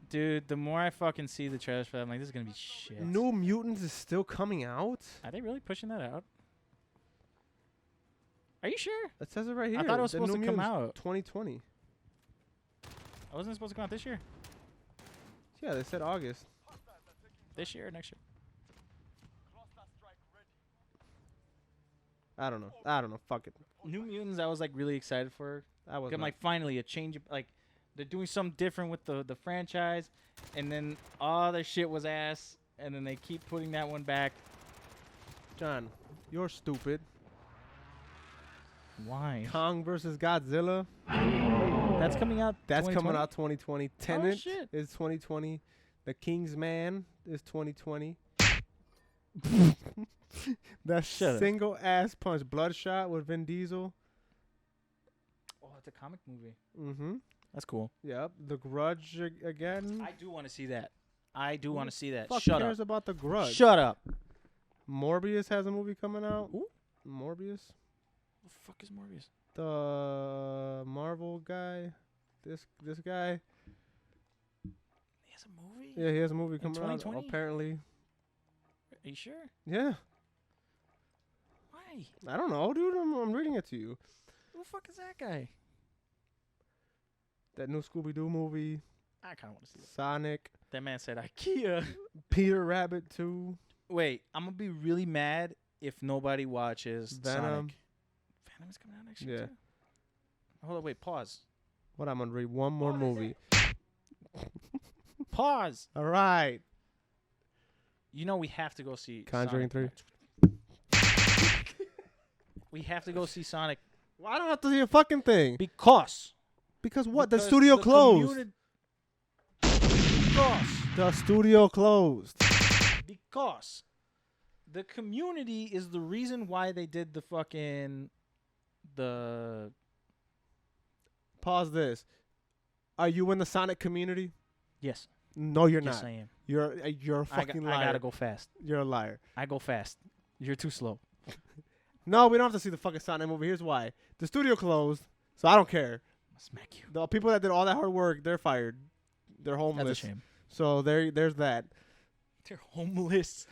S4: Dude, the more I fucking see the trailers for that, I'm like, this is going to be shit.
S1: New Mutants is still coming out?
S4: Are they really pushing that out? Are you sure?
S1: It says it right here.
S4: I thought it was
S1: The
S4: supposed
S1: New
S4: to come
S1: Mutants,
S4: out.
S1: 2020.
S4: Wasn't it supposed to come out this year?
S1: Yeah, they said August.
S4: This year or next year?
S1: I don't know. Fuck it.
S4: New Mutants, I was like really excited for.
S1: I was
S4: I'm
S1: not.
S4: like, finally, a change. Like, they're doing something different with the franchise, and then all their shit was ass, and then they keep putting that one back.
S1: John, you're stupid.
S4: Why?
S1: Kong versus Godzilla.
S4: That's coming out.
S1: That's
S4: 2020?
S1: coming out 2020. Tenet
S4: shit.
S1: is 2020. The King's Man is 2020. That
S4: Shut up.
S1: single ass punch, Bloodshot with Vin Diesel.
S4: Oh, it's a comic movie.
S1: Mm-hmm.
S4: That's cool.
S1: Yep. The Grudge again.
S4: I do want to see that. I do
S1: Who
S4: want to see that.
S1: Fuck
S4: Shut
S1: cares
S4: up.
S1: about The Grudge?
S4: Shut up.
S1: Morbius has a movie coming out.
S4: Who?
S1: Morbius.
S4: The fuck is Morbius?
S1: The Marvel guy. This guy.
S4: He has a movie?
S1: Yeah, he has a movie coming out.
S4: 2020?
S1: Apparently.
S4: Are you sure?
S1: Yeah.
S4: Why?
S1: I don't know, dude. I'm reading it to you.
S4: Who the fuck is that guy?
S1: That new Scooby-Doo movie.
S4: I kind of want to see that.
S1: Sonic.
S4: That man said IKEA.
S1: Peter Rabbit 2.
S4: Wait, I'm going to be really mad if nobody watches
S1: Venom.
S4: Sonic. Venom is coming out next year,
S1: Yeah.
S4: too? Hold on, wait, pause.
S1: What, I'm going to read one more movie.
S4: Pause.
S1: All right.
S4: You know we have to go see
S1: Conjuring
S4: Sonic.
S1: 3.
S4: We have to go see Sonic
S1: Well, I don't have to see a fucking thing.
S4: because
S1: Because what? The
S4: because
S1: studio
S4: the
S1: closed.
S4: Because
S1: The studio closed.
S4: because the community is the reason why they did the fucking the
S1: Pause this. Are you in the Sonic community?
S4: yes.
S1: No, you're
S4: Yes,
S1: not.
S4: I am.
S1: You're a fucking liar.
S4: I gotta go fast.
S1: You're a liar.
S4: I go fast. You're too slow.
S1: No, we don't have to see the fucking Sonic movie. Here's why. The studio closed, so I don't care.
S4: I'll smack you.
S1: The people that did all that hard work, they're fired. They're homeless.
S4: That's a shame.
S1: So there's that.
S4: They're homeless.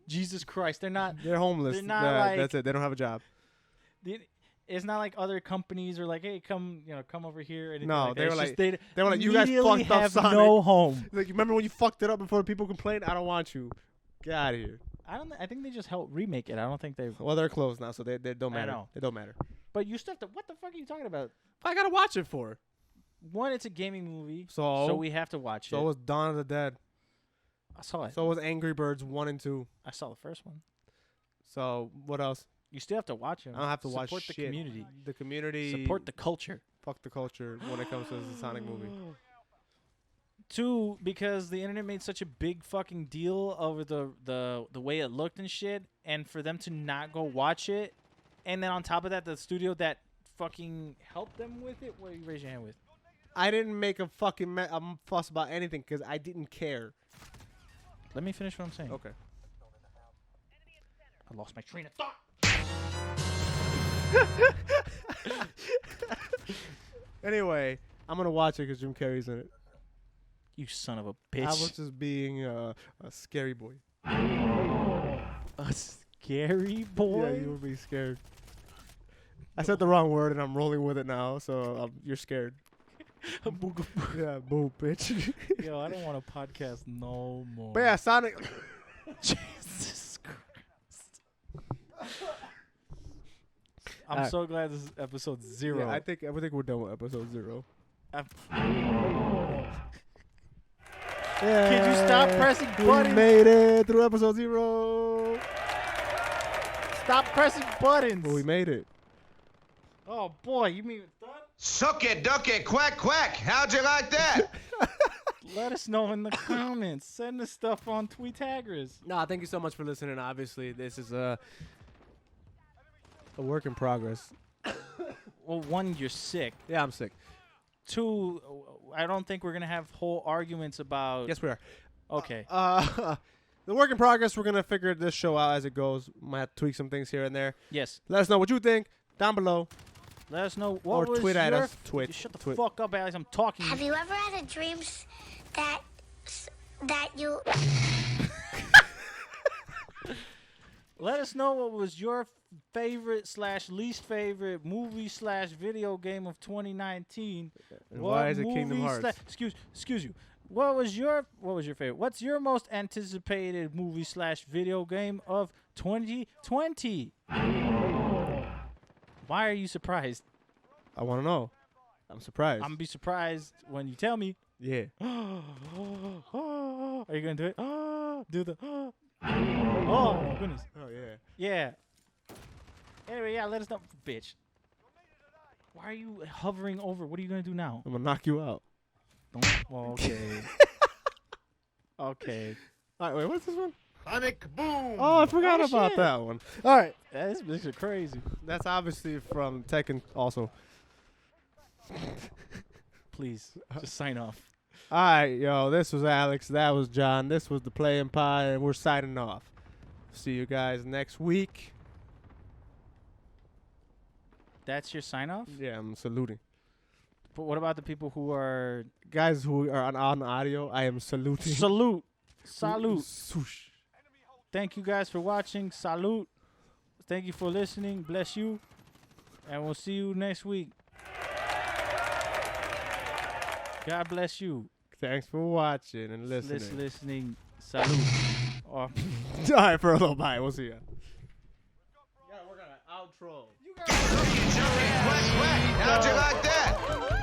S4: Jesus Christ, they're not.
S1: They're homeless.
S4: They're not like-
S1: that's it. They don't have a job.
S4: It's not like other companies are like, hey, come over here. And
S1: No,
S4: like
S1: they
S4: that.
S1: were
S4: It's
S1: like-
S4: just
S1: they were like, you guys
S4: immediately
S1: fucked up
S4: have
S1: Sonic.
S4: no home.
S1: Like, remember when you fucked it up before people complained? I don't want you. Get out of here.
S4: I think they just helped remake it. I don't think they.
S1: Well, they're closed now, so they don't
S4: I
S1: matter.
S4: know.
S1: They don't matter.
S4: But you still have to. What the fuck are you talking about?
S1: I gotta watch it for.
S4: One, it's a gaming movie,
S1: So
S4: we have to watch
S1: so
S4: it.
S1: was Dawn of the Dead.
S4: I saw it.
S1: So was Angry Birds 1 and 2.
S4: I saw the first one.
S1: So what else?
S4: You still have to watch them.
S1: I don't have to watch
S4: Support the
S1: shit.
S4: community.
S1: The community.
S4: Support the culture.
S1: Fuck the culture when it comes to the Sonic movie.
S4: Two, because the internet made such a big fucking deal over the way it looked and shit, and for them to not go watch it, and then on top of that, the studio that fucking help them with it? What do you raise your hand with?
S1: I didn't make a fucking fuss about anything because I didn't care.
S4: Let me finish what I'm saying.
S1: Okay.
S4: I lost my train of thought.
S1: Anyway, I'm gonna watch it because Jim Carrey's in it.
S4: You son of a
S1: I
S4: bitch.
S1: was just being a scary boy.
S4: A scary boy?
S1: Yeah, you were being scared. I said the wrong word and I'm rolling with it now, so you're scared. Yeah, boo, bitch.
S4: Yo, I don't want to podcast no more.
S1: But yeah, Sonic.
S4: Jesus Christ. I'm so glad this is episode 0.
S1: Yeah, I think we're done with episode 0. Yeah,
S4: Can you stop pressing
S1: we
S4: buttons?
S1: made it through episode 0.
S4: Stop pressing buttons.
S1: But we made it.
S4: Oh boy, you mean it's done?
S5: Suck it, duck it, quack, quack. How'd you like that?
S4: Let us know in the comments. Send us stuff on Tweetaggers.
S1: No, thank you so much for listening. Obviously, this is a work in progress.
S4: Well, 1, you're sick.
S1: Yeah, I'm sick.
S4: 2, I don't think we're gonna have whole arguments about.
S1: Yes, we are.
S4: Okay.
S1: The work in progress. We're gonna figure this show out as it goes. Might have to tweak some things here and there.
S4: Yes.
S1: Let us know what you think down below.
S4: Let us know what
S1: Or
S4: was
S1: tweet at
S4: your
S1: us. Tweet.
S4: Shut the
S1: Tweet.
S4: fuck up, Alex. I'm talking.
S3: Have you ever had a dream that you
S4: Let us know what was your favorite / least favorite movie / video game of 2019.
S1: And why is it Kingdom
S4: movie
S1: Hearts?
S4: Excuse you. What was your favorite? What's your most anticipated movie / video game of 2020? Why are you surprised?
S1: I want to know. I'm surprised.
S4: I'm gonna be surprised when you tell me.
S1: Yeah.
S4: Are you gonna do it? Do the. Oh my goodness.
S1: Oh yeah.
S4: Yeah. Anyway, yeah, let us know, bitch. Why are you hovering over? What are you gonna do now?
S1: I'm gonna knock you out.
S4: Don't. Well, okay. Okay.
S1: All right, wait. What's this one?
S2: Sonic Boom!
S1: Oh, I forgot
S4: Oh,
S1: about
S4: shit.
S1: that one. All right.
S4: This bitch is crazy.
S1: That's obviously from Tekken also.
S4: Please, just sign off.
S1: All right, yo. This was Alex. That was John. This was the Playing Pie, and we're signing off. See you guys next week.
S4: That's your sign off?
S1: Yeah, I'm saluting.
S4: But what about the people who are
S1: Guys who are on audio, I am saluting.
S4: salute? Salute.
S1: Swoosh.
S4: Thank you guys for watching. Salute. Thank you for listening. Bless you. And we'll see you next week. God bless you.
S1: Thanks for watching and listening.
S4: Listening. Salute. Or
S1: All right, for a little bye. We'll see ya. Yeah, we're gonna outro.
S5: Quack, quack. How'd you like that?